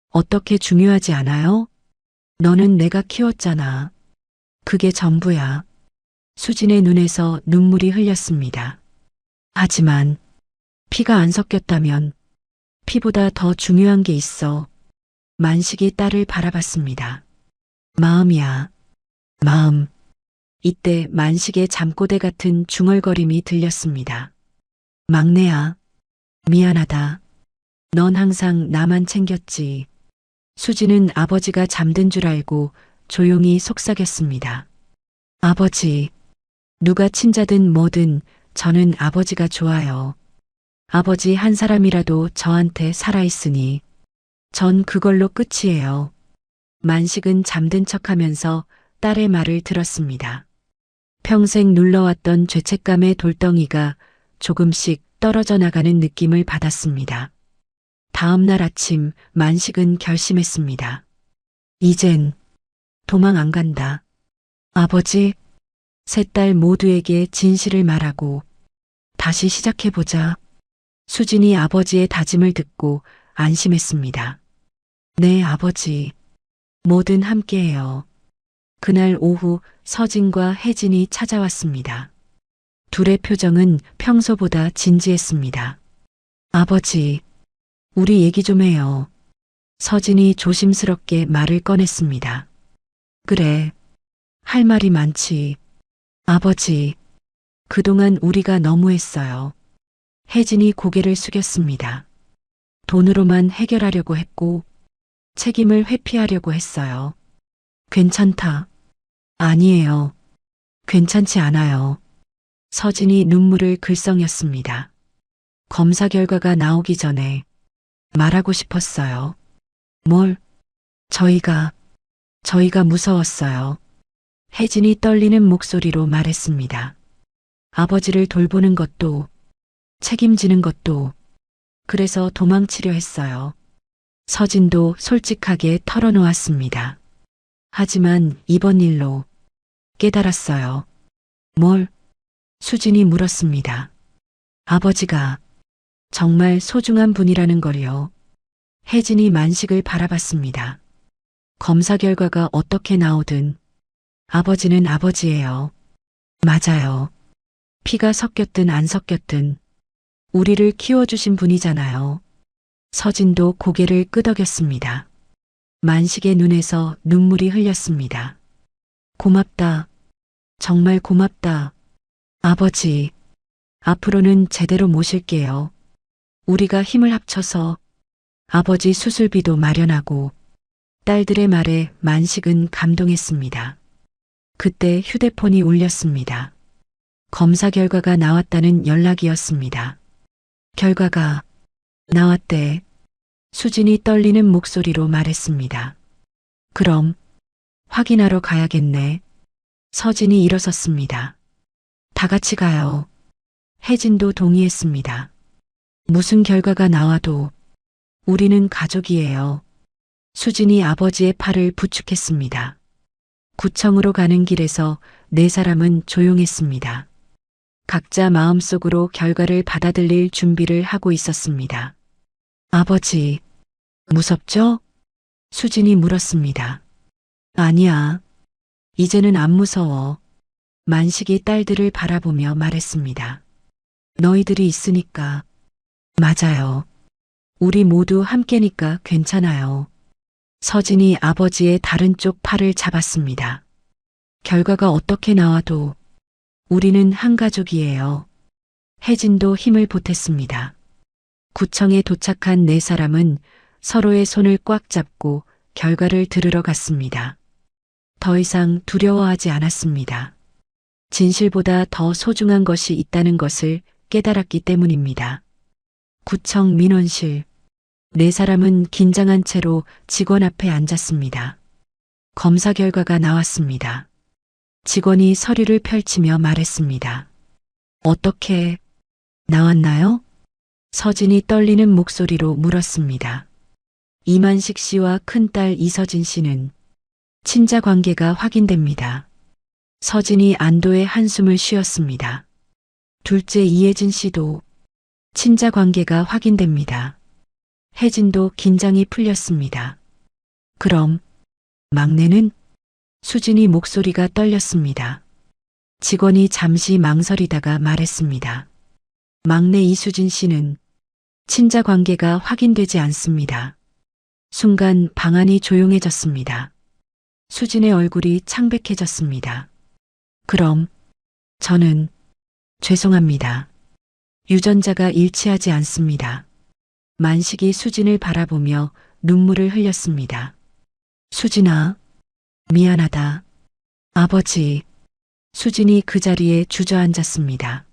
어떻게 중요하지 않아요? 너는 내가 키웠잖아. 그게 전부야. 수진의 눈에서 눈물이 흘렸습니다. 하지만 피가 안 섞였다면 피보다 더 중요한 게 있어. 만식이 딸을 바라봤습니다. 마음이야. 마음. 이때 만식의 잠꼬대 같은 중얼거림이 들렸습니다. 막내야, 미안하다. 넌 항상 나만 챙겼지. 수지는 아버지가 잠든 줄 알고 조용히 속삭였습니다. 아버지, 누가 친자든 뭐든 저는 아버지가 좋아요. 아버지 한 사람이라도 저한테 살아있으니 전 그걸로 끝이에요. 만식은 잠든 척하면서 딸의 말을 들었습니다. 평생 눌러왔던 죄책감의 돌덩이가 조금씩 떨어져 나가는 느낌을 받았습니다. 다음 날 아침 만식은 결심했습니다. 이젠 도망 안 간다. 아버지, 세 딸 모두에게 진실을 말하고 다시 시작해보자. 수진이 아버지의 다짐을 듣고 안심했습니다. 네, 아버지. 뭐든 함께해요. 그날 오후 서진과 혜진이 찾아왔습니다. 둘의 표정은 평소보다 진지했습니다. 아버지, 우리 얘기 좀 해요. 서진이 조심스럽게 말을 꺼냈습니다. 그래, 할 말이 많지. 아버지, 그동안 우리가 너무했어요. 혜진이 고개를 숙였습니다. 돈으로만 해결하려고 했고 책임을 회피하려고 했어요. 괜찮다. 아니에요. 괜찮지 않아요. 서진이 눈물을 글썽였습니다. 검사 결과가 나오기 전에 말하고 싶었어요. 뭘? 저희가 무서웠어요. 혜진이 떨리는 목소리로 말했습니다. 아버지를 돌보는 것도 책임지는 것도 그래서 도망치려 했어요. 서진도 솔직하게 털어놓았습니다. 하지만 이번 일로 깨달았어요. 뭘? 수진이 물었습니다. 아버지가 정말 소중한 분이라는 걸요. 혜진이 만식을 바라봤습니다. 검사 결과가 어떻게 나오든 아버지는 아버지예요. 맞아요. 피가 섞였든 안 섞였든 우리를 키워주신 분이잖아요. 서진도 고개를 끄덕였습니다. 만식의 눈에서 눈물이 흘렸습니다. 고맙다. 정말 고맙다. 아버지, 앞으로는 제대로 모실게요. 우리가 힘을 합쳐서 아버지 수술비도 마련하고 딸들의 말에 만식은 감동했습니다. 그때 휴대폰이 울렸습니다. 검사 결과가 나왔다는 연락이었습니다. 결과가 나왔대. 수진이 떨리는 목소리로 말했습니다. 그럼 확인하러 가야겠네. 서진이 일어섰습니다. 다 같이 가요. 혜진도 동의했습니다. 무슨 결과가 나와도 우리는 가족이에요. 수진이 아버지의 팔을 부축했습니다. 구청으로 가는 길에서 네 사람은 조용했습니다. 각자 마음속으로 결과를 받아들일 준비를 하고 있었습니다. 아버지, 무섭죠? 수진이 물었습니다. 아니야. 이제는 안 무서워. 만식이 딸들을 바라보며 말했습니다. 너희들이 있으니까. 맞아요. 우리 모두 함께니까 괜찮아요. 서진이 아버지의 다른 쪽 팔을 잡았습니다. 결과가 어떻게 나와도 우리는 한 가족이에요. 혜진도 힘을 보탰습니다. 구청에 도착한 네 사람은 서로의 손을 꽉 잡고 결과를 들으러 갔습니다. 더 이상 두려워하지 않았습니다. 진실보다 더 소중한 것이 있다는 것을 깨달았기 때문입니다. 구청 민원실. 네 사람은 긴장한 채로 직원 앞에 앉았습니다. 검사 결과가 나왔습니다. 직원이 서류를 펼치며 말했습니다. 어떻게 나왔나요? 서진이 떨리는 목소리로 물었습니다. 이만식 씨와 큰딸 이서진 씨는 친자 관계가 확인됩니다. 서진이 안도의 한숨을 쉬었습니다. 둘째 이혜진 씨도 친자 관계가 확인됩니다. 혜진도 긴장이 풀렸습니다. 그럼 막내는? 수진이 목소리가 떨렸습니다. 직원이 잠시 망설이다가 말했습니다. 막내 이수진 씨는 친자 관계가 확인되지 않습니다. 순간 방안이 조용해졌습니다. 수진의 얼굴이 창백해졌습니다. 그럼 저는 죄송합니다. 유전자가 일치하지 않습니다. 만식이 수진을 바라보며 눈물을 흘렸습니다. 수진아, 미안하다. 아버지. 수진이 그 자리에 주저앉았습니다.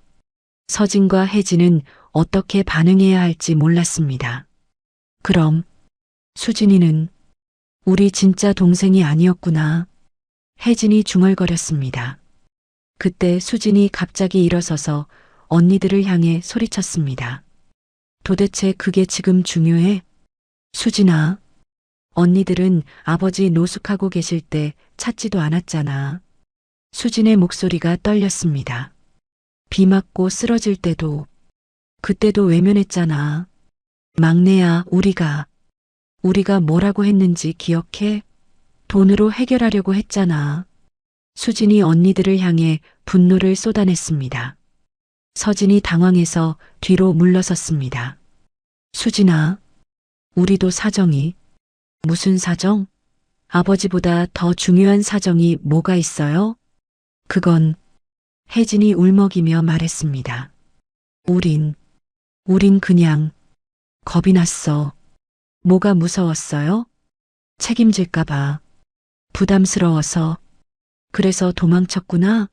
서진과 혜진은 어떻게 반응해야 할지 몰랐습니다. 그럼 수진이는 우리 진짜 동생이 아니었구나. 혜진이 중얼거렸습니다. 그때 수진이 갑자기 일어서서 언니들을 향해 소리쳤습니다. 도대체 그게 지금 중요해? 수진아, 언니들은 아버지 노숙하고 계실 때 찾지도 않았잖아. 수진의 목소리가 떨렸습니다. 비 맞고 쓰러질 때도, 그때도 외면했잖아. 막내야, 우리가 뭐라고 했는지 기억해? 돈으로 해결하려고 했잖아. 수진이 언니들을 향해 분노를 쏟아냈습니다. 서진이 당황해서 뒤로 물러섰습니다. 수진아, 우리도 사정이. 무슨 사정? 아버지보다 더 중요한 사정이 뭐가 있어요? 그건 혜진이 울먹이며 말했습니다. 우린 그냥 겁이 났어. 뭐가 무서웠어요? 책임질까봐. 부담스러워서. 그래서 도망쳤구나.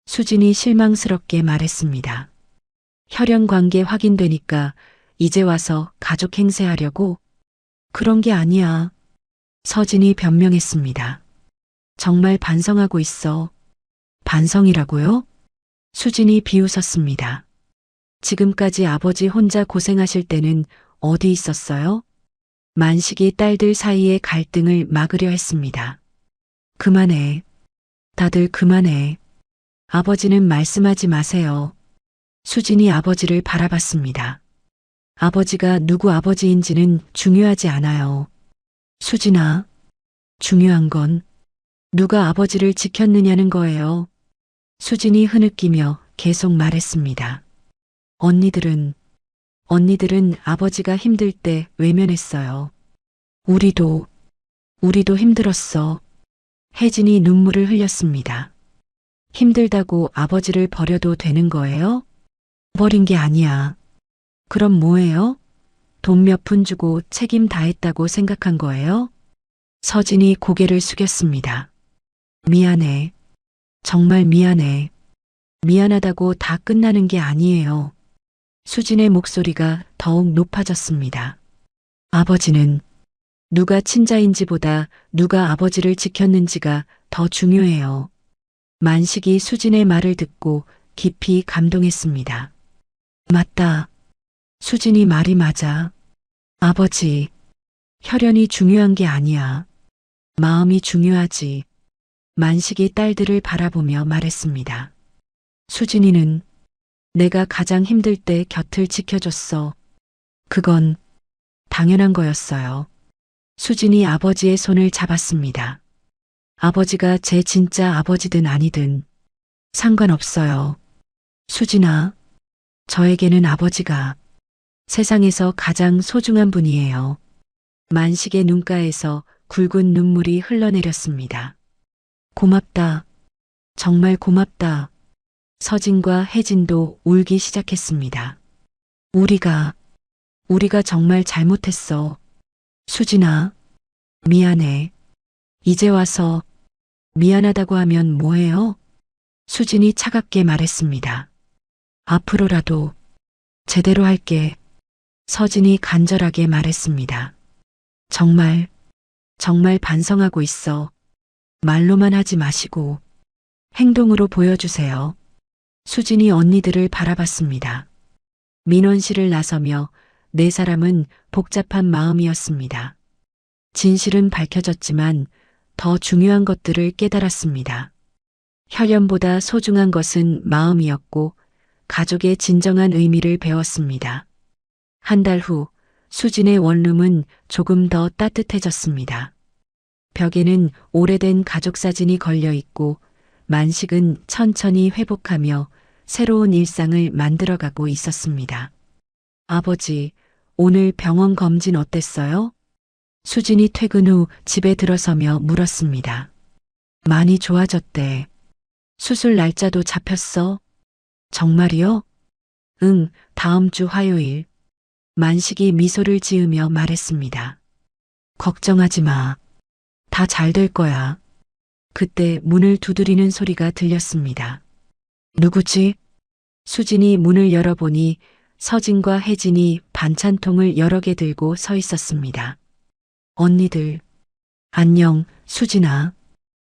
수진이 실망스럽게 말했습니다. 혈연 관계 확인되니까 이제 와서 가족 행세하려고? 그런 게 아니야. 서진이 변명했습니다. 정말 반성하고 있어. 반성이라고요? 수진이 비웃었습니다. 지금까지 아버지 혼자 고생하실 때는 어디 있었어요? 만식이 딸들 사이의 갈등을 막으려 했습니다. 그만해. 다들 그만해. 아버지는 말씀하지 마세요. 수진이 아버지를 바라봤습니다. 아버지가 누구 아버지인지는 중요하지 않아요. 수진아, 중요한 건 누가 아버지를 지켰느냐는 거예요. 수진이 흐느끼며 계속 말했습니다. 언니들은 아버지가 힘들 때 외면했어요. 우리도 힘들었어. 혜진이 눈물을 흘렸습니다. 힘들다고 아버지를 버려도 되는 거예요? 버린 게 아니야. 그럼 뭐예요? 돈 몇 푼 주고 책임 다했다고 생각한 거예요? 서진이 고개를 숙였습니다. 미안해. 정말 미안해. 미안하다고 다 끝나는 게 아니에요. 수진의 목소리가 더욱 높아졌습니다. 아버지는 누가 친자인지보다 누가 아버지를 지켰는지가 더 중요해요. 만식이 수진의 말을 듣고 깊이 감동했습니다. 맞다. 수진이 말이 맞아. 아버지, 혈연이 중요한 게 아니야. 마음이 중요하지. 만식이 딸들을 바라보며 말했습니다. 수진이는 내가 가장 힘들 때 곁을 지켜줬어. 그건 당연한 거였어요. 수진이 아버지의 손을 잡았습니다. 아버지가 제 진짜 아버지든 아니든 상관없어요. 수진아, 저에게는 아버지가 세상에서 가장 소중한 분이에요. 만식의 눈가에서 굵은 눈물이 흘러내렸습니다. 고맙다. 정말 고맙다. 서진과 혜진도 울기 시작했습니다. 우리가 정말 잘못했어. 수진아, 미안해. 이제 와서 미안하다고 하면 뭐해요? 수진이 차갑게 말했습니다. 앞으로라도 제대로 할게. 서진이 간절하게 말했습니다. 정말 반성하고 있어. 말로만 하지 마시고 행동으로 보여주세요. 수진이 언니들을 바라봤습니다. 민원실을 나서며 네 사람은 복잡한 마음이었습니다. 진실은 밝혀졌지만 더 중요한 것들을 깨달았습니다. 혈연보다 소중한 것은 마음이었고 가족의 진정한 의미를 배웠습니다. 한 달 후 수진의 원룸은 조금 더 따뜻해졌습니다. 벽에는 오래된 가족 사진이 걸려 있고 만식은 천천히 회복하며 새로운 일상을 만들어가고 있었습니다. 아버지, 오늘 병원 검진 어땠어요? 수진이 퇴근 후 집에 들어서며 물었습니다. 많이 좋아졌대. 수술 날짜도 잡혔어? 정말이요? 응, 다음 주 화요일. 만식이 미소를 지으며 말했습니다. 걱정하지 마. 다 잘 될 거야. 그때 문을 두드리는 소리가 들렸습니다. 누구지? 수진이 문을 열어보니 서진과 혜진이 반찬통을 여러 개 들고 서 있었습니다. 언니들, 안녕, 수진아.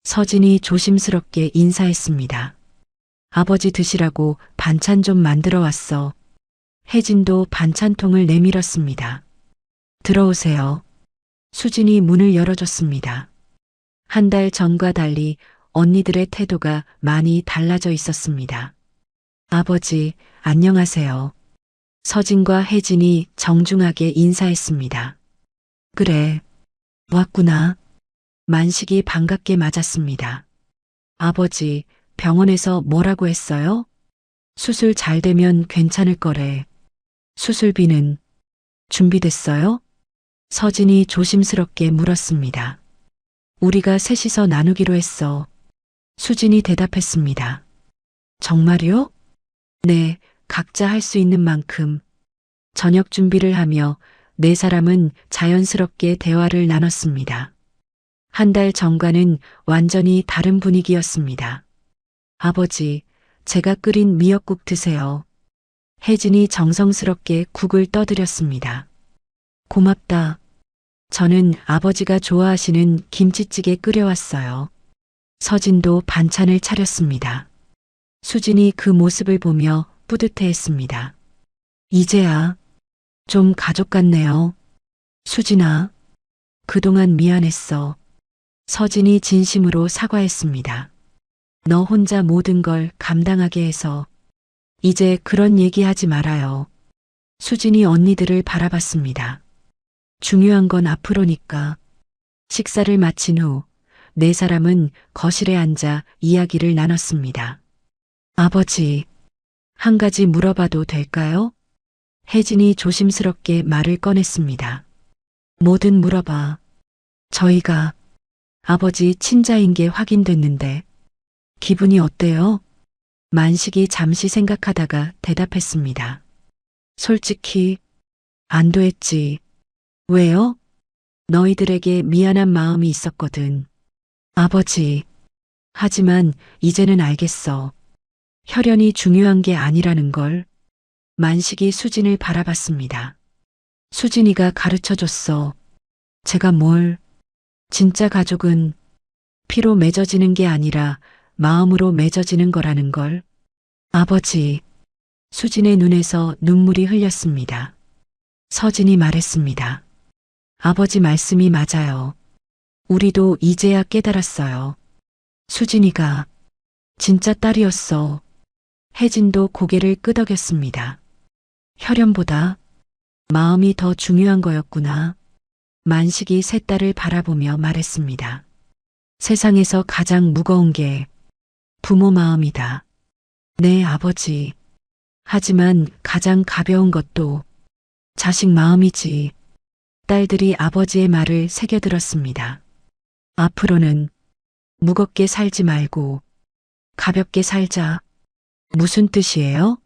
서진이 조심스럽게 인사했습니다. 아버지 드시라고 반찬 좀 만들어 왔어. 혜진도 반찬통을 내밀었습니다. 들어오세요. 수진이 문을 열어줬습니다. 한 달 전과 달리 언니들의 태도가 많이 달라져 있었습니다. 아버지, 안녕하세요. 서진과 혜진이 정중하게 인사했습니다. 그래, 왔구나. 만식이 반갑게 맞았습니다. 아버지, 병원에서 뭐라고 했어요? 수술 잘 되면 괜찮을 거래. 수술비는 준비됐어요? 서진이 조심스럽게 물었습니다. 우리가 셋이서 나누기로 했어. 수진이 대답했습니다. 정말요? 네, 각자 할 수 있는 만큼. 저녁 준비를 하며 네 사람은 자연스럽게 대화를 나눴습니다. 한 달 전과는 완전히 다른 분위기였습니다. 아버지, 제가 끓인 미역국 드세요. 혜진이 정성스럽게 국을 떠드렸습니다. 고맙다. 저는 아버지가 좋아하시는 김치찌개 끓여왔어요. 서진도 반찬을 차렸습니다. 수진이 그 모습을 보며 뿌듯해했습니다. 이제야 좀 가족 같네요. 수진아, 그동안 미안했어. 서진이 진심으로 사과했습니다. 너 혼자 모든 걸 감당하게 해서 이제 그런 얘기하지 말아요. 수진이 언니들을 바라봤습니다. 중요한 건 앞으로니까. 식사를 마친 후 네 사람은 거실에 앉아 이야기를 나눴습니다. 아버지, 한 가지 물어봐도 될까요? 혜진이 조심스럽게 말을 꺼냈습니다. 뭐든 물어봐. 저희가 아버지 친자인 게 확인됐는데 기분이 어때요? 만식이 잠시 생각하다가 대답했습니다. 솔직히 안도했지. 왜요? 너희들에게 미안한 마음이 있었거든. 아버지. 하지만 이제는 알겠어. 혈연이 중요한 게 아니라는 걸. 만식이 수진을 바라봤습니다. 수진이가 가르쳐 줬어. 제가 뭘. 진짜 가족은 피로 맺어지는 게 아니라 마음으로 맺어지는 거라는 걸. 아버지. 수진의 눈에서 눈물이 흘렸습니다. 서진이 말했습니다. 아버지 말씀이 맞아요. 우리도 이제야 깨달았어요. 수진이가 진짜 딸이었어. 혜진도 고개를 끄덕였습니다. 혈연보다 마음이 더 중요한 거였구나. 만식이 새 딸을 바라보며 말했습니다. 세상에서 가장 무거운 게 부모 마음이다. 네, 아버지. 하지만 가장 가벼운 것도 자식 마음이지. 딸들이 아버지의 말을 새겨들었습니다. 앞으로는 무겁게 살지 말고 가볍게 살자. 무슨 뜻이에요?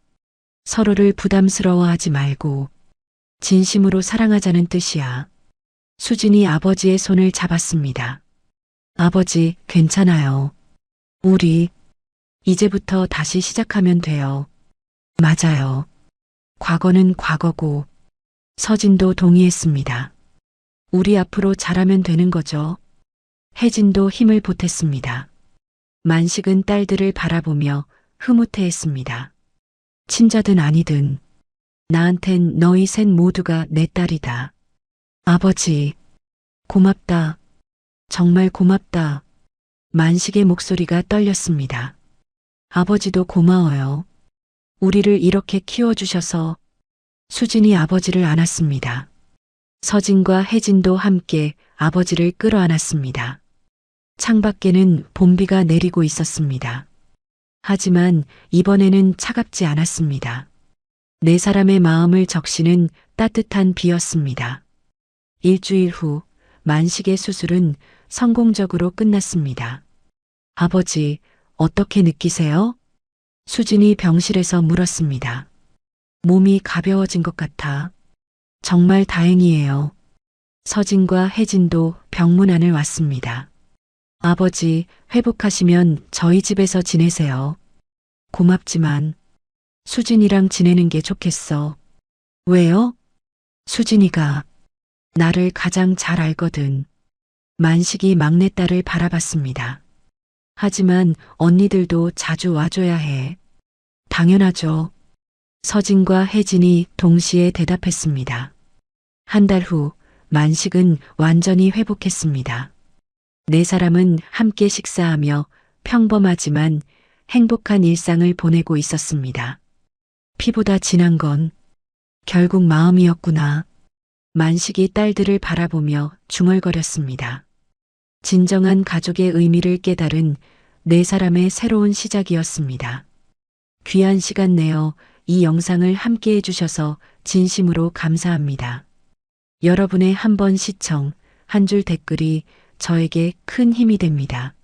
서로를 부담스러워하지 말고 진심으로 사랑하자는 뜻이야. 수진이 아버지의 손을 잡았습니다. 아버지, 괜찮아요. 우리 이제부터 다시 시작하면 돼요. 맞아요. 과거는 과거고. 서진도 동의했습니다. 우리 앞으로 잘하면 되는 거죠. 혜진도 힘을 보탰습니다. 만식은 딸들을 바라보며 흐뭇해했습니다. 친자든 아니든 나한텐 너희 셋 모두가 내 딸이다. 아버지, 고맙다. 정말 고맙다. 만식의 목소리가 떨렸습니다. 아버지도 고마워요. 우리를 이렇게 키워주셔서. 수진이 아버지를 안았습니다. 서진과 혜진도 함께 아버지를 끌어안았습니다. 창밖에는 봄비가 내리고 있었습니다. 하지만 이번에는 차갑지 않았습니다. 네 사람의 마음을 적시는 따뜻한 비였습니다. 일주일 후 만식의 수술은 성공적으로 끝났습니다. 아버지, 어떻게 느끼세요? 수진이 병실에서 물었습니다. 몸이 가벼워진 것 같아. 정말 다행이에요. 서진과 혜진도 병문안을 왔습니다. 아버지, 회복하시면 저희 집에서 지내세요. 고맙지만 수진이랑 지내는 게 좋겠어. 왜요? 수진이가 나를 가장 잘 알거든. 만식이 막내딸을 바라봤습니다. 하지만 언니들도 자주 와줘야 해. 당연하죠. 서진과 혜진이 동시에 대답했습니다. 한 달 후 만식은 완전히 회복했습니다. 네 사람은 함께 식사하며 평범하지만 행복한 일상을 보내고 있었습니다. 피보다 진한 건 결국 마음이었구나. 만식이 딸들을 바라보며 중얼거렸습니다. 진정한 가족의 의미를 깨달은 네 사람의 새로운 시작이었습니다. 귀한 시간 내어 이 영상을 함께 해주셔서 진심으로 감사합니다. 여러분의 한 번 시청, 한 줄 댓글이 저에게 큰 힘이 됩니다.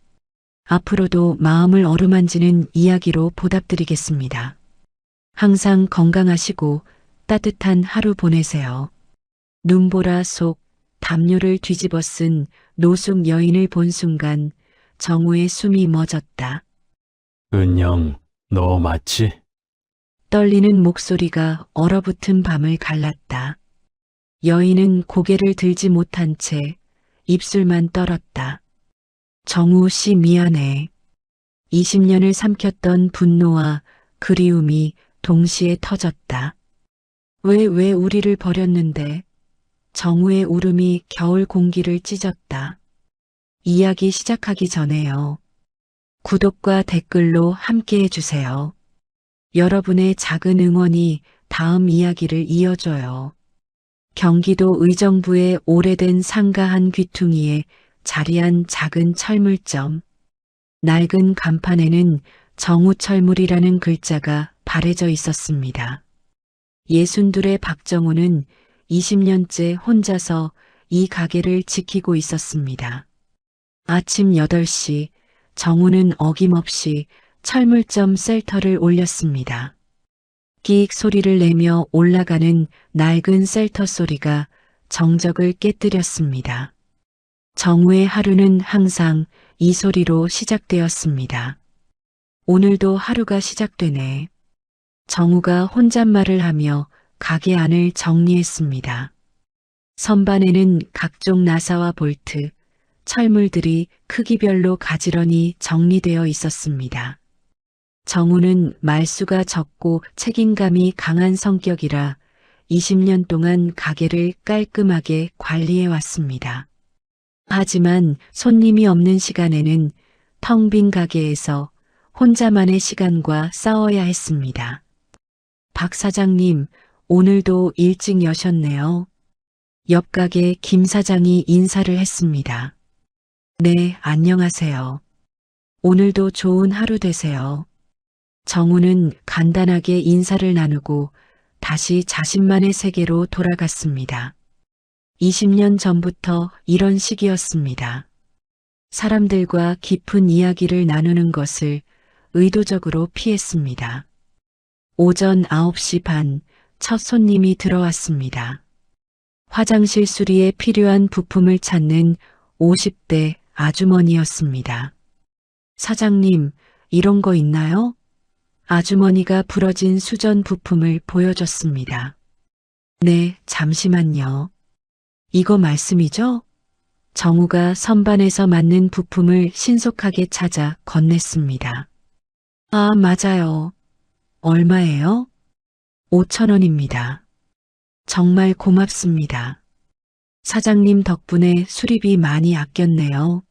앞으로도 마음을 어루만지는 이야기로 보답드리겠습니다. 항상 건강하시고 따뜻한 하루 보내세요. 눈보라 속 담요를 뒤집어 쓴 노숙 여인을 본 순간 정우의 숨이 멎었다. 은영, 너 맞지? 떨리는 목소리가 얼어붙은 밤을 갈랐다. 여인은 고개를 들지 못한 채 입술만 떨었다. 정우 씨 미안해. 20년을 삼켰던 분노와 그리움이 동시에 터졌다. 왜 우리를 버렸는데? 정우의 울음이 겨울 공기를 찢었다. 이야기 시작하기 전에요. 구독과 댓글로 함께 해주세요. 여러분의 작은 응원이 다음 이야기를 이어줘요. 경기도 의정부의 오래된 상가 한 귀퉁이에 자리한 작은 철물점. 낡은 간판에는 정우철물이라는 글자가 바래져 있었습니다. 62의 박정우는 20년째 혼자서 이 가게를 지키고 있었습니다. 아침 8시 정우는 어김없이 철물점 셀터를 올렸습니다. 끼익 소리를 내며 올라가는 낡은 셀터 소리가 정적을 깨뜨렸습니다. 정우의 하루는 항상 이 소리로 시작되었습니다. 오늘도 하루가 시작되네. 정우가 혼잣말을 하며 가게 안을 정리했습니다. 선반에는 각종 나사와 볼트, 철물들이 크기별로 가지런히 정리되어 있었습니다. 정우는 말수가 적고 책임감이 강한 성격이라 20년 동안 가게를 깔끔하게 관리해 왔습니다. 하지만 손님이 없는 시간에는 텅 빈 가게에서 혼자만의 시간과 싸워야 했습니다. 박 사장님, 오늘도 일찍 여셨네요. 옆 가게 김 사장이 인사를 했습니다. 네, 안녕하세요. 오늘도 좋은 하루 되세요. 정우는 간단하게 인사를 나누고 다시 자신만의 세계로 돌아갔습니다. 20년 전부터 이런 식이었습니다. 사람들과 깊은 이야기를 나누는 것을 의도적으로 피했습니다. 오전 9시 반, 첫 손님이 들어왔습니다. 화장실 수리에 필요한 부품을 찾는 50대 아주머니였습니다. 사장님, 이런 거 있나요? 아주머니가 부러진 수전 부품을 보여줬습니다. 네, 잠시만요. 이거 말씀이죠? 정우가 선반에서 맞는 부품을 신속하게 찾아 건넸습니다. 아, 맞아요. 얼마예요? 5,000원입니다. 정말 고맙습니다. 사장님 덕분에 수리비 많이 아꼈네요.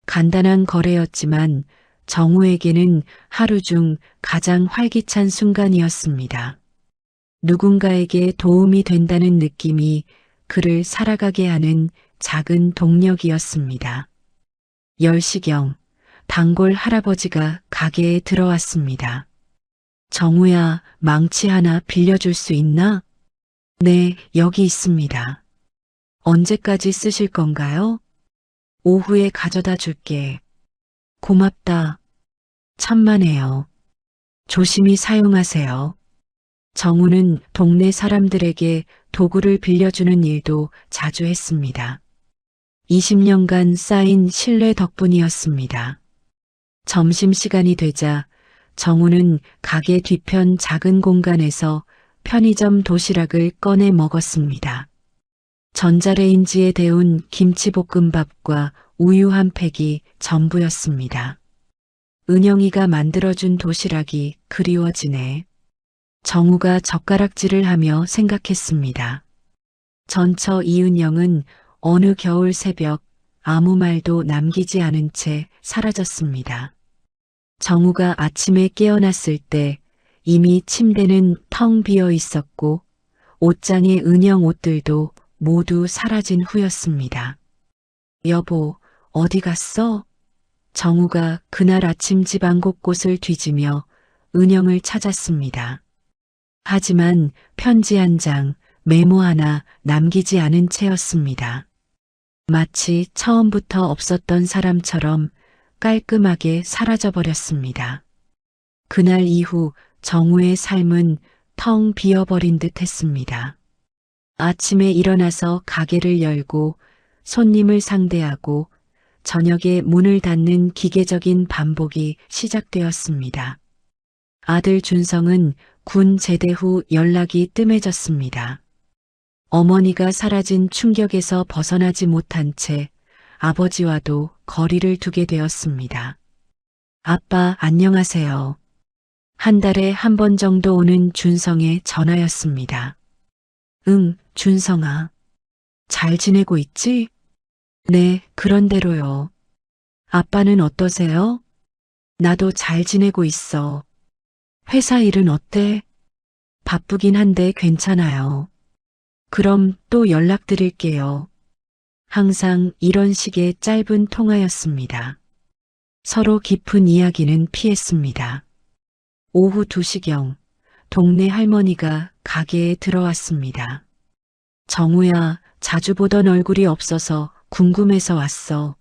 간단한 거래였지만 정우에게는 하루 중 가장 활기찬 순간이었습니다. 누군가에게 도움이 된다는 느낌이 그를 살아가게 하는 작은 동력이었습니다. 10시경 단골 할아버지가 가게에 들어왔습니다. 정우야, 망치 하나 빌려줄 수 있나? 네, 여기 있습니다. 언제까지 쓰실 건가요? 오후에 가져다 줄게. 고맙다. 천만에요. 조심히 사용하세요. 정우는 동네 사람들에게 도구를 빌려주는 일도 자주 했습니다. 20년간 쌓인 신뢰 덕분이었습니다. 점심시간이 되자 정우는 가게 뒤편 작은 공간에서 편의점 도시락을 꺼내 먹었습니다. 전자레인지에 데운 김치볶음밥과 우유 한 팩이 전부였습니다. 은영이가 만들어준 도시락이 그리워지네. 정우가 젓가락질을 하며 생각했습니다. 전처 이은영은 어느 겨울 새벽 아무 말도 남기지 않은 채 사라졌습니다. 정우가 아침에 깨어났을 때 이미 침대는 텅 비어 있었고 옷장의 은영 옷들도 모두 사라진 후였습니다. 여보, 어디 갔어? 정우가 그날 아침 집안 곳곳을 뒤지며 은영을 찾았습니다. 하지만 편지 한 장, 메모 하나 남기지 않은 채였습니다. 마치 처음부터 없었던 사람처럼 깔끔하게 사라져버렸습니다. 그날 이후 정우의 삶은 텅 비어버린 듯 했습니다. 아침에 일어나서 가게를 열고 손님을 상대하고 저녁에 문을 닫는 기계적인 반복이 시작되었습니다. 아들 준성은 군 제대 후 연락이 뜸해졌습니다. 어머니가 사라진 충격에서 벗어나지 못한 채 아버지와도 거리를 두게 되었습니다. 아빠, 안녕하세요. 한 달에 한 번 정도 오는 준성의 전화였습니다. 응, 준성아. 잘 지내고 있지? 네, 그런대로요. 아빠는 어떠세요? 나도 잘 지내고 있어. 회사 일은 어때? 바쁘긴 한데 괜찮아요. 그럼 또 연락드릴게요. 항상 이런 식의 짧은 통화였습니다. 서로 깊은 이야기는 피했습니다. 오후 2시경 동네 할머니가 가게에 들어왔습니다. 정우야, 자주 보던 얼굴이 없어서 궁금해서 왔어.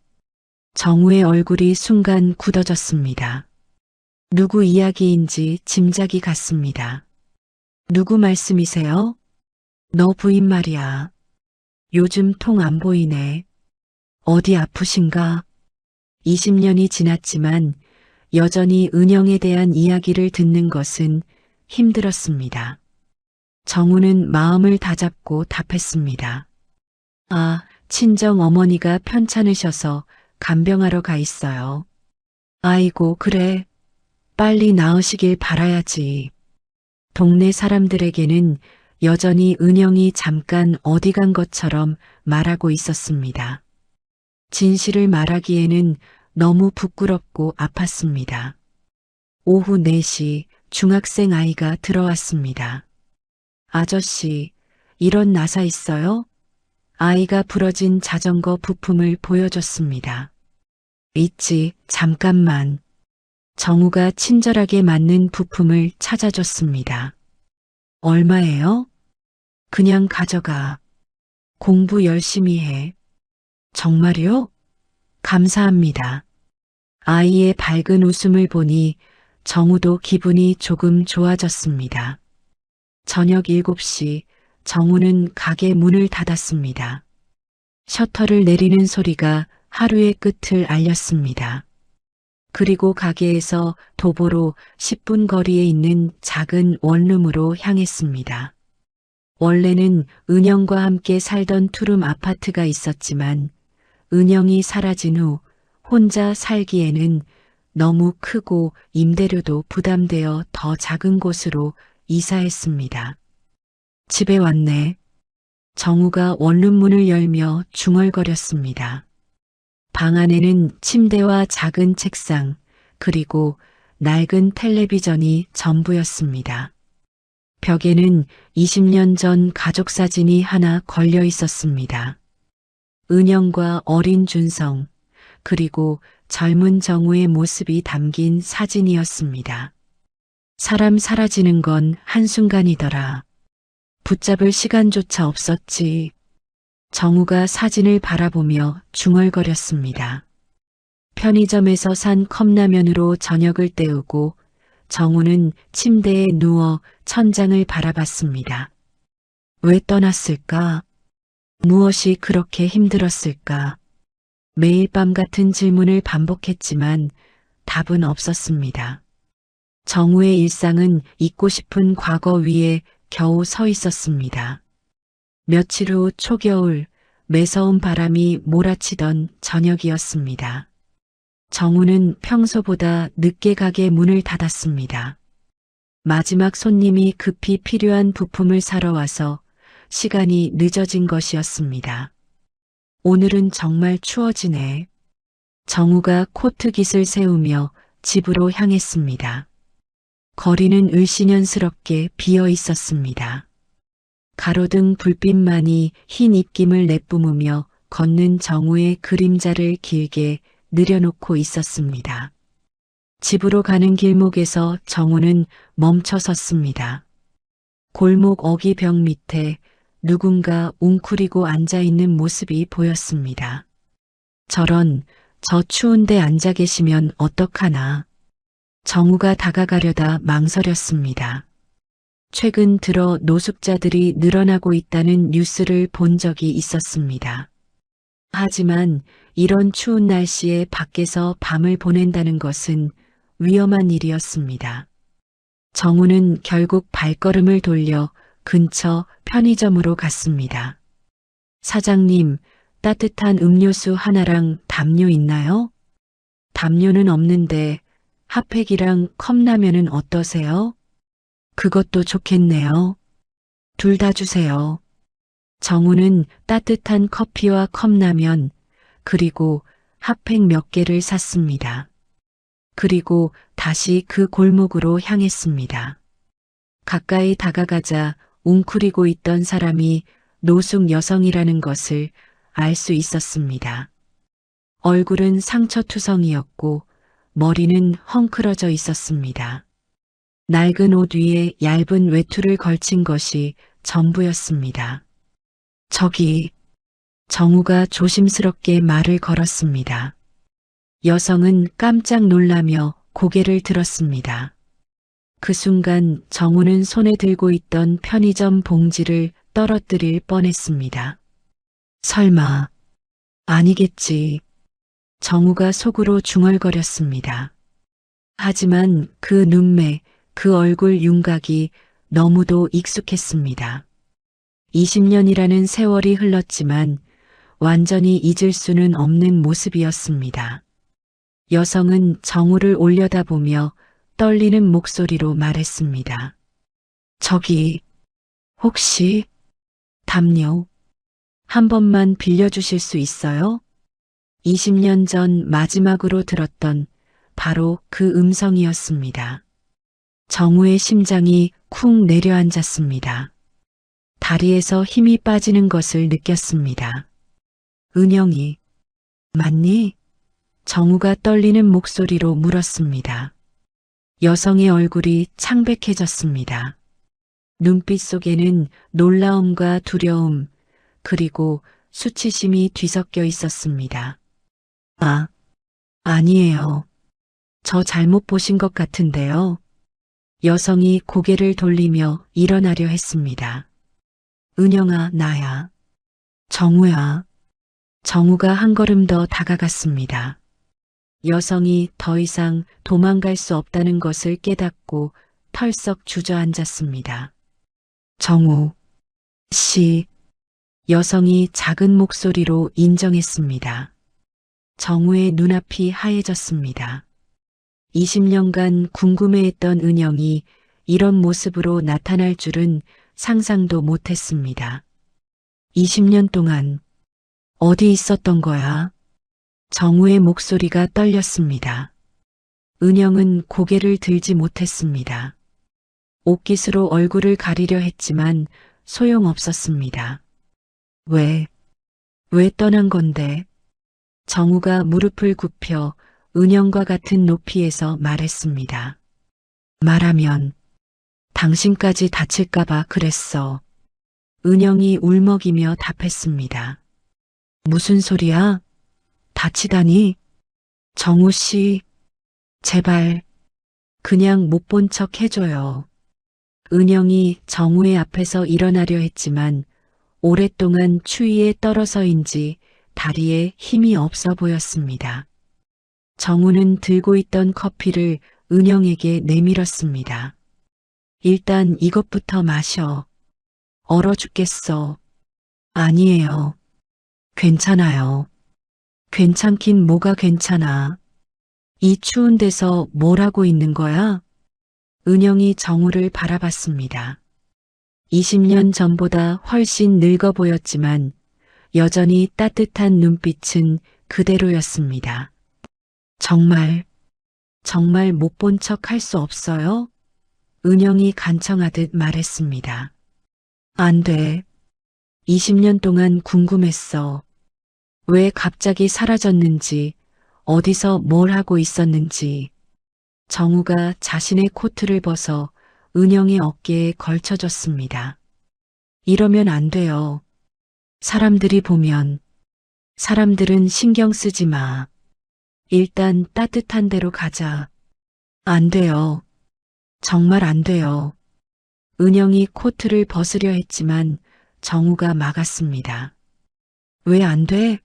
정우의 얼굴이 순간 굳어졌습니다. 누구 이야기인지 짐작이 갔습니다. 누구 말씀이세요? 너 부인 말이야. 요즘 통 안 보이네. 어디 아프신가? 20년이 지났지만 여전히 은영에 대한 이야기를 듣는 것은 힘들었습니다. 정우는 마음을 다잡고 답했습니다. 아, 친정 어머니가 편찮으셔서 간병하러 가 있어요. 아이고, 그래. 빨리 나으시길 바라야지. 동네 사람들에게는 여전히 은영이 잠깐 어디 간 것처럼 말하고 있었습니다. 진실을 말하기에는 너무 부끄럽고 아팠습니다. 오후 4시 중학생 아이가 들어왔습니다. 아저씨, 이런 나사 있어요? 아이가 부러진 자전거 부품을 보여줬습니다. 있지, 잠깐만. 정우가 친절하게 맞는 부품을 찾아줬습니다. 얼마예요? 그냥 가져가. 공부 열심히 해. 정말요? 감사합니다. 아이의 밝은 웃음을 보니 정우도 기분이 조금 좋아졌습니다. 저녁 7시 정우는 가게 문을 닫았습니다. 셔터를 내리는 소리가 하루의 끝을 알렸습니다. 그리고 가게에서 도보로 10분 거리에 있는 작은 원룸으로 향했습니다. 원래는 은영과 함께 살던 투룸 아파트가 있었지만 은영이 사라진 후 혼자 살기에는 너무 크고 임대료도 부담되어 더 작은 곳으로 이사했습니다. 집에 왔네. 정우가 원룸 문을 열며 중얼거렸습니다. 방 안에는 침대와 작은 책상, 그리고 낡은 텔레비전이 전부였습니다. 벽에는 20년 전 가족 사진이 하나 걸려 있었습니다. 은영과 어린 준성, 그리고 젊은 정우의 모습이 담긴 사진이었습니다. 사람 사라지는 건 한순간이더라. 붙잡을 시간조차 없었지. 정우가 사진을 바라보며 중얼거렸습니다. 편의점에서 산 컵라면으로 저녁을 때우고 정우는 침대에 누워 천장을 바라봤습니다. 왜 떠났을까? 무엇이 그렇게 힘들었을까? 매일 밤 같은 질문을 반복했지만 답은 없었습니다. 정우의 일상은 잊고 싶은 과거 위에 겨우 서 있었습니다. 며칠 후 초겨울, 매서운 바람이 몰아치던 저녁이었습니다. 정우는 평소보다 늦게 가게 문을 닫았습니다. 마지막 손님이 급히 필요한 부품을 사러 와서 시간이 늦어진 것이었습니다. 오늘은 정말 추워지네. 정우가 코트깃을 세우며 집으로 향했습니다. 거리는 을씨년스럽게 비어 있었습니다. 가로등 불빛만이 흰 입김을 내뿜으며 걷는 정우의 그림자를 길게 늘여놓고 있었습니다. 집으로 가는 길목에서 정우는 멈춰 섰습니다. 골목 어귀벽 밑에 누군가 웅크리고 앉아있는 모습이 보였습니다. 저 추운데 앉아 계시면 어떡하나. 정우가 다가가려다 망설였습니다. 최근 들어 노숙자들이 늘어나고 있다는 뉴스를 본 적이 있었습니다. 하지만 이런 추운 날씨에 밖에서 밤을 보낸다는 것은 위험한 일이었습니다. 정우는 결국 발걸음을 돌려 근처 편의점으로 갔습니다. 사장님, 따뜻한 음료수 하나랑 담요 있나요? 담요는 없는데 핫팩이랑 컵라면은 어떠세요? 그것도 좋겠네요. 둘 다 주세요. 정우는 따뜻한 커피와 컵라면, 그리고 핫팩 몇 개를 샀습니다. 그리고 다시 그 골목으로 향했습니다. 가까이 다가가자 웅크리고 있던 사람이 노숙 여성이라는 것을 알 수 있었습니다. 얼굴은 상처투성이었고 머리는 헝클어져 있었습니다. 낡은 옷 위에 얇은 외투를 걸친 것이 전부였습니다. 저기, 정우가 조심스럽게 말을 걸었습니다. 여성은 깜짝 놀라며 고개를 들었습니다. 그 순간 정우는 손에 들고 있던 편의점 봉지를 떨어뜨릴 뻔했습니다. 설마, 아니겠지. 정우가 속으로 중얼거렸습니다. 하지만 그 눈매, 그 얼굴 윤곽이 너무도 익숙했습니다. 20년이라는 세월이 흘렀지만 완전히 잊을 수는 없는 모습이었습니다. 여성은 정우를 올려다보며 떨리는 목소리로 말했습니다. 저기, 혹시, 담요, 한 번만 빌려주실 수 있어요? 20년 전 마지막으로 들었던 바로 그 음성이었습니다. 정우의 심장이 쿵 내려앉았습니다. 다리에서 힘이 빠지는 것을 느꼈습니다. 은영이, 맞니? 정우가 떨리는 목소리로 물었습니다. 여성의 얼굴이 창백해졌습니다. 눈빛 속에는 놀라움과 두려움, 그리고 수치심이 뒤섞여 있었습니다. 아, 아니에요. 저 잘못 보신 것 같은데요. 여성이 고개를 돌리며 일어나려 했습니다. 은영아, 나야. 정우야. 정우가 한 걸음 더 다가갔습니다. 여성이 더 이상 도망갈 수 없다는 것을 깨닫고 털썩 주저앉았습니다. 정우 씨, 여성이 작은 목소리로 인정했습니다. 정우의 눈앞이 하얘졌습니다. 20년간 궁금해했던 은영이 이런 모습으로 나타날 줄은 상상도 못했습니다. 20년 동안 어디 있었던 거야? 정우의 목소리가 떨렸습니다. 은영은 고개를 들지 못했습니다. 옷깃으로 얼굴을 가리려 했지만 소용없었습니다. 왜 떠난 건데? 정우가 무릎을 굽혀 은영과 같은 높이에서 말했습니다. 말하면 당신까지 다칠까봐 그랬어. 은영이 울먹이며 답했습니다. 무슨 소리야? 다치다니? 정우 씨, 제발 그냥 못 본 척 해줘요. 은영이 정우의 앞에서 일어나려 했지만 오랫동안 추위에 떨어서인지 다리에 힘이 없어 보였습니다. 정우는 들고 있던 커피를 은영에게 내밀었습니다. 일단 이것부터 마셔. 얼어 죽겠어. 아니에요. 괜찮아요. 괜찮긴 뭐가 괜찮아. 이 추운 데서 뭘 하고 있는 거야? 은영이 정우를 바라봤습니다. 20년 전보다 훨씬 늙어 보였지만 여전히 따뜻한 눈빛은 그대로였습니다. 정말 못 본 척 할 수 없어요? 은영이 간청하듯 말했습니다. 안 돼. 20년 동안 궁금했어. 왜 갑자기 사라졌는지, 어디서 뭘 하고 있었는지. 정우가 자신의 코트를 벗어 은영의 어깨에 걸쳐줬습니다. 이러면 안 돼요. 사람들이 보면. 사람들은 신경 쓰지 마. 일단 따뜻한 데로 가자. 안 돼요. 정말 안 돼요. 은영이 코트를 벗으려 했지만 정우가 막았습니다. 왜 안 돼?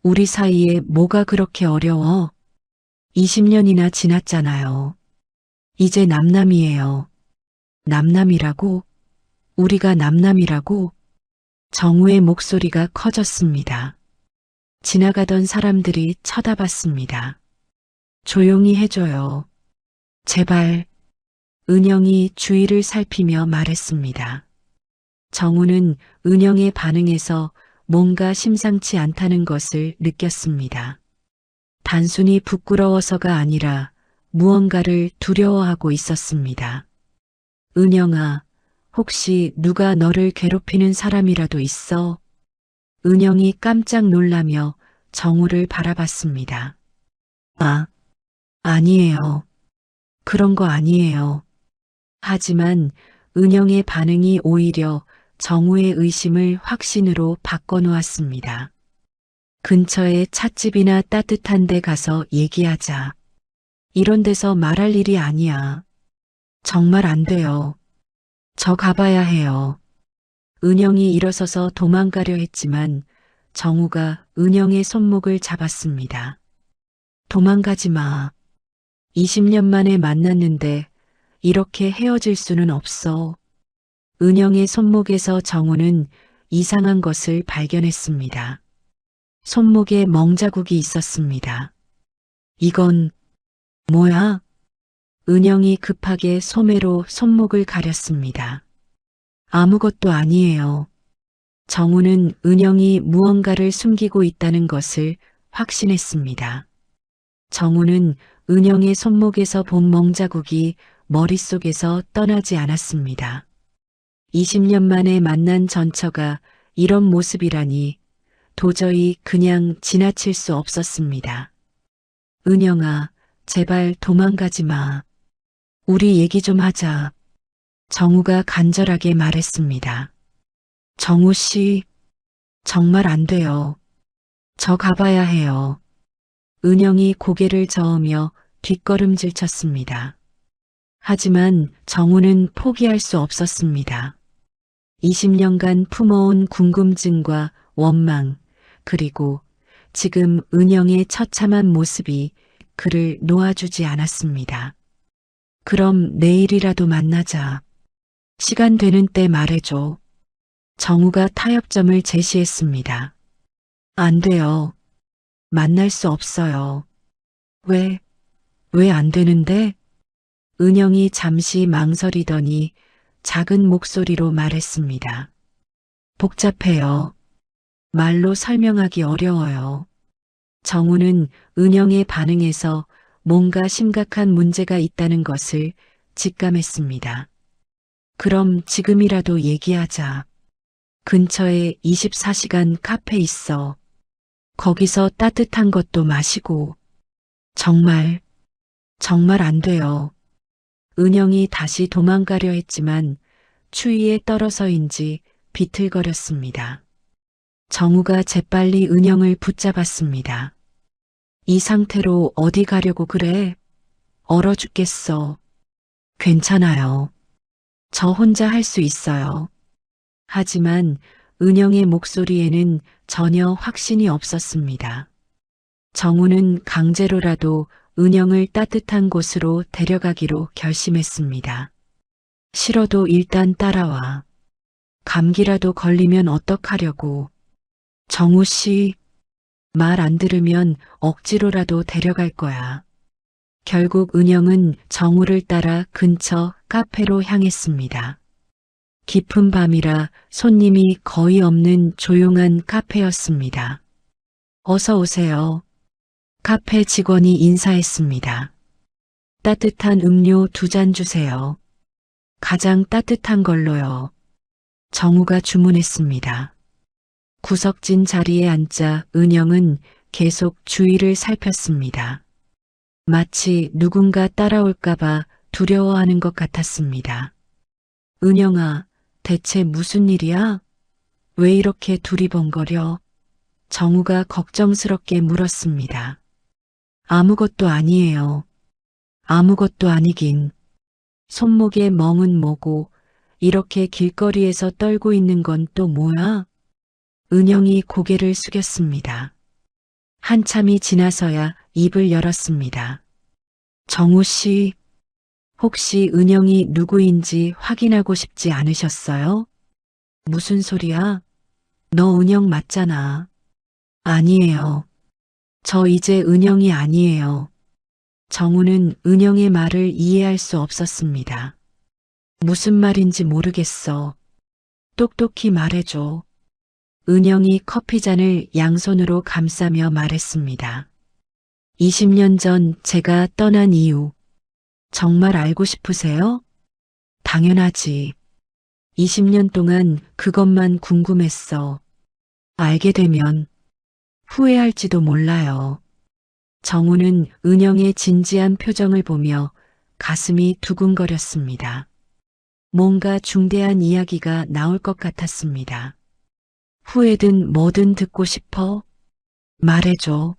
우리 사이에 뭐가 그렇게 어려워? 20년이나 지났잖아요. 이제 남남이에요. 남남이라고? 우리가 남남이라고? 정우의 목소리가 커졌습니다. 지나가던 사람들이 쳐다봤습니다. 조용히 해줘요. 제발. 은영이 주위를 살피며 말했습니다. 정우는 은영의 반응에서 뭔가 심상치 않다는 것을 느꼈습니다. 단순히 부끄러워서가 아니라 무언가를 두려워하고 있었습니다. 은영아, 혹시 누가 너를 괴롭히는 사람이라도 있어? 은영이 깜짝 놀라며 정우를 바라봤습니다. 아니에요. 그런 거 아니에요. 하지만 은영의 반응이 오히려 정우의 의심을 확신으로 바꿔놓았습니다. 근처에 찻집이나 따뜻한 데 가서 얘기하자. 이런 데서 말할 일이 아니야. 정말 안 돼요. 저 가봐야 해요. 은영이 일어서서 도망가려 했지만 정우가 은영의 손목을 잡았습니다. 도망가지 마. 20년 만에 만났는데 이렇게 헤어질 수는 없어. 은영의 손목에서 정우는 이상한 것을 발견했습니다. 손목에 멍자국이 있었습니다. 이건 뭐야? 은영이 급하게 소매로 손목을 가렸습니다. 아무것도 아니에요. 정우는 은영이 무언가를 숨기고 있다는 것을 확신했습니다. 정우는 은영의 손목에서 본 멍자국이 머릿속에서 떠나지 않았습니다. 20년 만에 만난 전처가 이런 모습이라니 도저히 그냥 지나칠 수 없었습니다. 은영아, 제발 도망가지 마. 우리 얘기 좀 하자. 정우가 간절하게 말했습니다. 정우 씨, 정말 안 돼요. 저 가봐야 해요. 은영이 고개를 저으며 뒷걸음질 쳤습니다. 하지만 정우는 포기할 수 없었습니다. 20년간 품어온 궁금증과 원망, 그리고 지금 은영의 처참한 모습이 그를 놓아주지 않았습니다. 그럼 내일이라도 만나자. 시간 되는 때 말해줘. 정우가 타협점을 제시했습니다. 안 돼요. 만날 수 없어요. 왜 안 되는데? 은영이 잠시 망설이더니 작은 목소리로 말했습니다. 복잡해요. 말로 설명하기 어려워요. 정우는 은영의 반응에서 뭔가 심각한 문제가 있다는 것을 직감했습니다. 그럼 지금이라도 얘기하자. 근처에 24시간 카페 있어. 거기서 따뜻한 것도 마시고. 정말 안 돼요. 은영이 다시 도망가려 했지만 추위에 떨어서인지 비틀거렸습니다. 정우가 재빨리 은영을 붙잡았습니다. 이 상태로 어디 가려고 그래? 얼어 죽겠어. 괜찮아요. 저 혼자 할 수 있어요. 하지만 은영의 목소리에는 전혀 확신이 없었습니다. 정우는 강제로라도 은영을 따뜻한 곳으로 데려가기로 결심했습니다. 싫어도 일단 따라와. 감기라도 걸리면 어떡하려고. 정우 씨, 말 안 들으면 억지로라도 데려갈 거야. 결국 은영은 정우를 따라 근처 카페로 향했습니다. 깊은 밤이라 손님이 거의 없는 조용한 카페였습니다. 어서 오세요. 카페 직원이 인사했습니다. 따뜻한 음료 2잔 주세요. 가장 따뜻한 걸로요. 정우가 주문했습니다. 구석진 자리에 앉자 은영은 계속 주위를 살폈습니다. 마치 누군가 따라올까봐 두려워하는 것 같았습니다. 은영아, 대체 무슨 일이야? 왜 이렇게 두리번거려? 정우가 걱정스럽게 물었습니다. 아무것도 아니에요. 아무것도 아니긴. 손목에 멍은 뭐고 이렇게 길거리에서 떨고 있는 건 또 뭐야? 은영이 고개를 숙였습니다. 한참이 지나서야 입을 열었습니다. 정우 씨, 혹시 은영이 누구인지 확인하고 싶지 않으셨어요? 무슨 소리야? 너 은영 맞잖아. 아니에요. 저 이제 은영이 아니에요. 정우는 은영의 말을 이해할 수 없었습니다. 무슨 말인지 모르겠어. 똑똑히 말해줘. 은영이 커피잔을 양손으로 감싸며 말했습니다. 20년 전 제가 떠난 이유, 정말 알고 싶으세요? 당연하지. 20년 동안 그것만 궁금했어. 알게 되면 후회할지도 몰라요. 정우는 은영의 진지한 표정을 보며 가슴이 두근거렸습니다. 뭔가 중대한 이야기가 나올 것 같았습니다. 후회든 뭐든 듣고 싶어? 말해줘.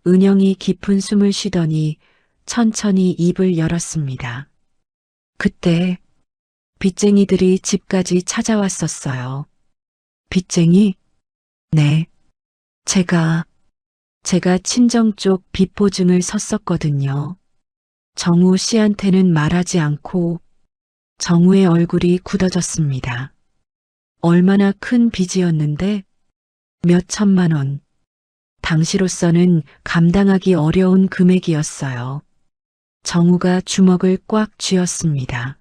은영이 깊은 숨을 쉬더니 천천히 입을 열었습니다. 그때 빚쟁이들이 집까지 찾아왔었어요. 빚쟁이? 네. 제가 친정 쪽 비포증을 섰었거든요. 정우 씨한테는 말하지 않고 정우의 얼굴이 굳어졌습니다. 얼마나 큰 빚이었는데 몇 천만 원. 당시로서는 감당하기 어려운 금액이었어요. 정우가 주먹을 꽉 쥐었습니다.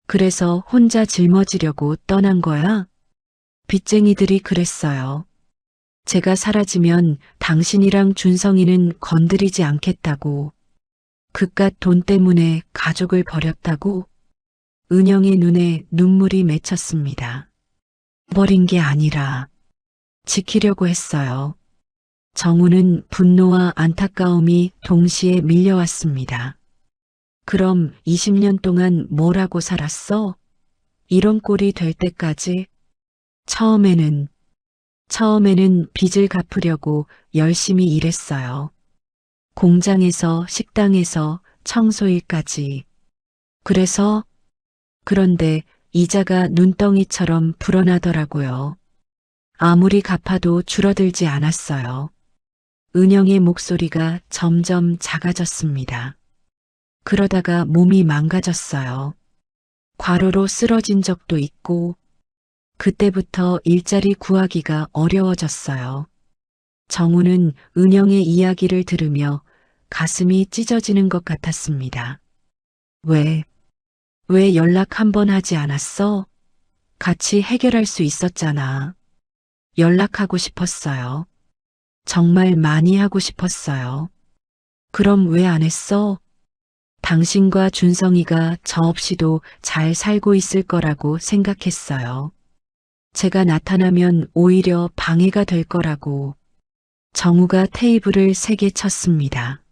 그래서 혼자 짊어지려고 떠난 거야? 빚쟁이들이 그랬어요. 제가 사라지면 당신이랑 준성이는 건드리지 않겠다고. 그깟 돈 때문에 가족을 버렸다고. 은영의 눈에 눈물이 맺혔습니다. 버린 게 아니라 지키려고 했어요. 정우는 분노와 안타까움이 동시에 밀려왔습니다. 그럼 20년 동안 뭘 하고 살았어? 이런 꼴이 될 때까지? 처음에는 빚을 갚으려고 열심히 일했어요. 공장에서 식당에서 청소일까지. 그런데 이자가 눈덩이처럼 불어나더라고요. 아무리 갚아도 줄어들지 않았어요. 은영의 목소리가 점점 작아졌습니다. 그러다가 몸이 망가졌어요. 과로로 쓰러진 적도 있고, 그때부터 일자리 구하기가 어려워졌어요. 정우는 은영의 이야기를 들으며 가슴이 찢어지는 것 같았습니다. 왜 연락 한 번 하지 않았어? 같이 해결할 수 있었잖아. 연락하고 싶었어요. 정말 많이 하고 싶었어요. 그럼 왜 안 했어? 당신과 준성이가 저 없이도 잘 살고 있을 거라고 생각했어요. 제가 나타나면 오히려 방해가 될 거라고. 정우가 테이블을 세게 쳤습니다.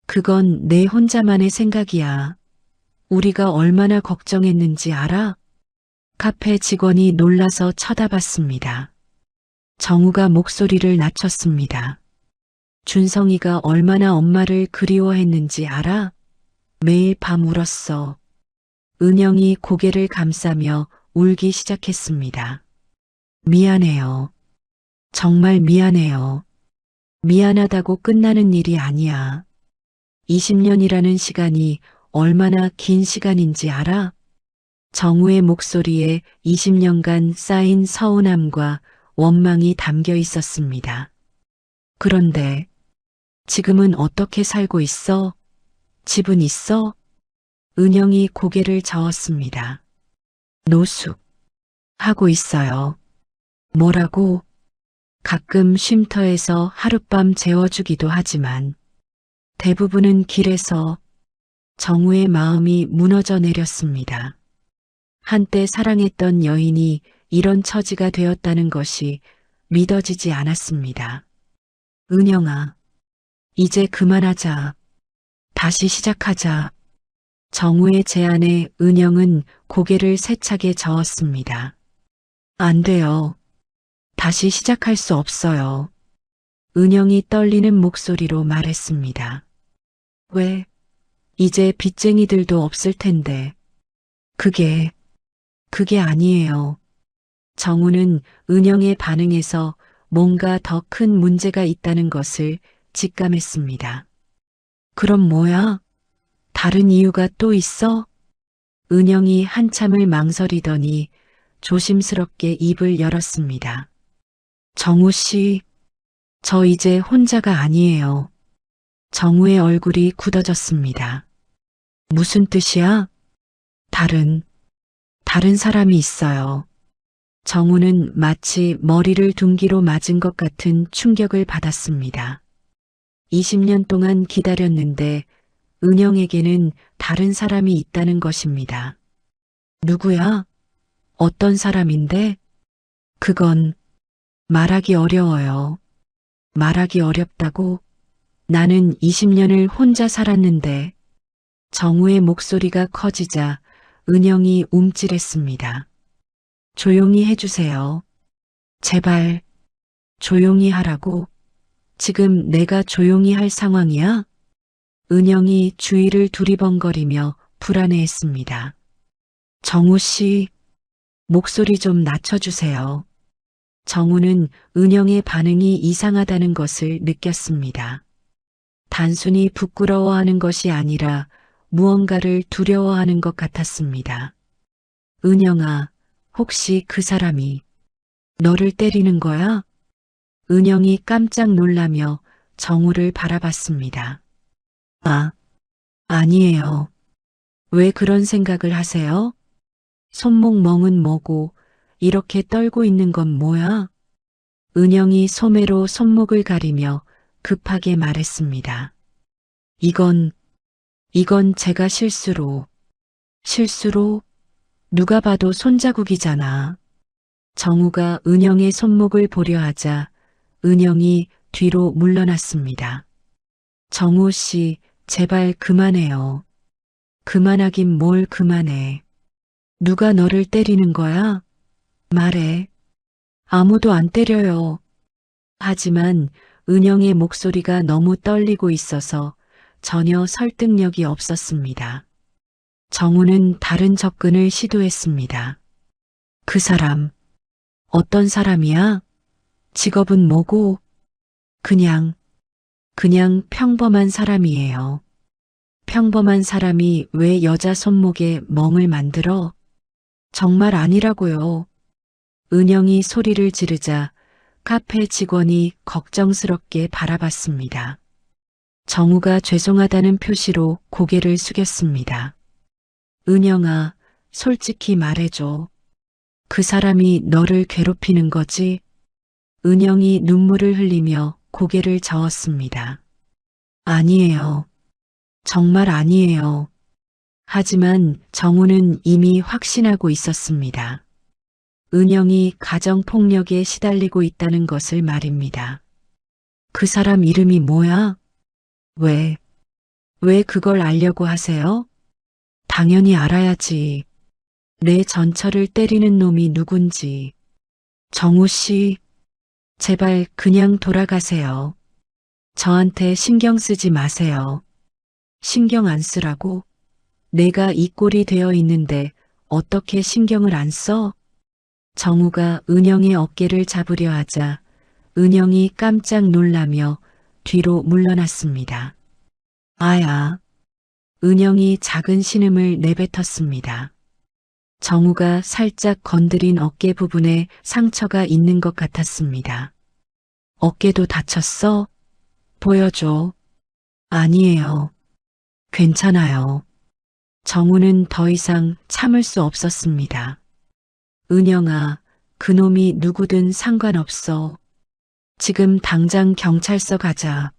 그건 내 혼자만의 생각이야. 우리가 얼마나 걱정했는지 알아? 카페 직원이 놀라서 쳐다봤습니다. 정우가 목소리를 낮췄습니다. 준성이가 얼마나 엄마를 그리워했는지 알아? 매일 밤 울었어. 은영이 고개를 감싸며 울기 시작했습니다. 미안해요. 정말 미안해요. 미안하다고 끝나는 일이 아니야. 20년이라는 시간이 얼마나 긴 시간인지 알아? 정우의 목소리에 20년간 쌓인 서운함과 원망이 담겨 있었습니다. 그런데 지금은 어떻게 살고 있어? 집은 있어? 은영이 고개를 저었습니다. 노숙 하고 있어요. 뭐라고? 가끔 쉼터에서 하룻밤 재워주기도 하지만 대부분은 길에서. 정우의 마음이 무너져 내렸습니다. 한때 사랑했던 여인이 이런 처지가 되었다는 것이 믿어지지 않았습니다. 은영아, 이제 그만하자. 다시 시작하자. 정우의 제안에 은영은 고개를 세차게 저었습니다. 안 돼요. 다시 시작할 수 없어요. 은영이 떨리는 목소리로 말했습니다. 왜? 이제 빚쟁이들도 없을 텐데. 그게 아니에요. 정우는 은영의 반응에서 뭔가 더 큰 문제가 있다는 것을 직감했습니다. 그럼 뭐야? 다른 이유가 또 있어? 은영이 한참을 망설이더니 조심스럽게 입을 열었습니다. 정우 씨, 저 이제 혼자가 아니에요. 정우의 얼굴이 굳어졌습니다. 무슨 뜻이야? 다른 사람이 있어요. 정우는 마치 머리를 둔기로 맞은 것 같은 충격을 받았습니다. 20년 동안 기다렸는데 은영에게는 다른 사람이 있다는 것입니다. 누구야? 어떤 사람인데? 그건 말하기 어려워요. 말하기 어렵다고? 나는 20년을 혼자 살았는데. 정우의 목소리가 커지자 은영이 움찔했습니다. 조용히 해주세요. 제발 조용히 하라고. 지금 내가 조용히 할 상황이야? 은영이 주위를 두리번거리며 불안해했습니다. 정우 씨, 목소리 좀 낮춰주세요. 정우는 은영의 반응이 이상하다는 것을 느꼈습니다. 단순히 부끄러워하는 것이 아니라 무언가를 두려워하는 것 같았습니다. 은영아, 혹시 그 사람이 너를 때리는 거야? 은영이 깜짝 놀라며 정우를 바라봤습니다. 아, 아니에요. 왜 그런 생각을 하세요? 손목멍은 뭐고 이렇게 떨고 있는 건 뭐야? 은영이 소매로 손목을 가리며 급하게 말했습니다. 이건 제가 실수로 누가 봐도 손자국이잖아. 정우가 은영의 손목을 보려 하자 은영이 뒤로 물러났습니다. 정우 씨, 제발 그만해요. 그만하긴 뭘 그만해. 누가 너를 때리는 거야? 말해. 아무도 안 때려요. 하지만 은영의 목소리가 너무 떨리고 있어서 전혀 설득력이 없었습니다. 정우는 다른 접근을 시도했습니다. 그 사람, 어떤 사람이야? 직업은 뭐고? 그냥 평범한 사람이에요. 평범한 사람이 왜 여자 손목에 멍을 만들어? 정말 아니라고요. 은영이 소리를 지르자 카페 직원이 걱정스럽게 바라봤습니다. 정우가 죄송하다는 표시로 고개를 숙였습니다. 은영아, 솔직히 말해줘. 그 사람이 너를 괴롭히는 거지? 은영이 눈물을 흘리며 고개를 저었습니다. 아니에요. 정말 아니에요. 하지만 정우는 이미 확신하고 있었습니다. 은영이 가정폭력에 시달리고 있다는 것을 말입니다. 그 사람 이름이 뭐야? 왜 그걸 알려고 하세요? 당연히 알아야지. 내 전처를 때리는 놈이 누군지. 정우 씨, 제발 그냥 돌아가세요. 저한테 신경 쓰지 마세요. 신경 안 쓰라고? 내가 이 꼴이 되어 있는데 어떻게 신경을 안 써? 정우가 은영의 어깨를 잡으려 하자 은영이 깜짝 놀라며 뒤로 물러났습니다. 아야. 은영이 작은 신음을 내뱉었습니다. 정우가 살짝 건드린 어깨 부분에 상처가 있는 것 같았습니다. 어깨도 다쳤어? 보여줘. 아니에요. 괜찮아요. 정우는 더 이상 참을 수 없었습니다. 은영아, 그놈이 누구든 상관없어. 지금 당장 경찰서 가자.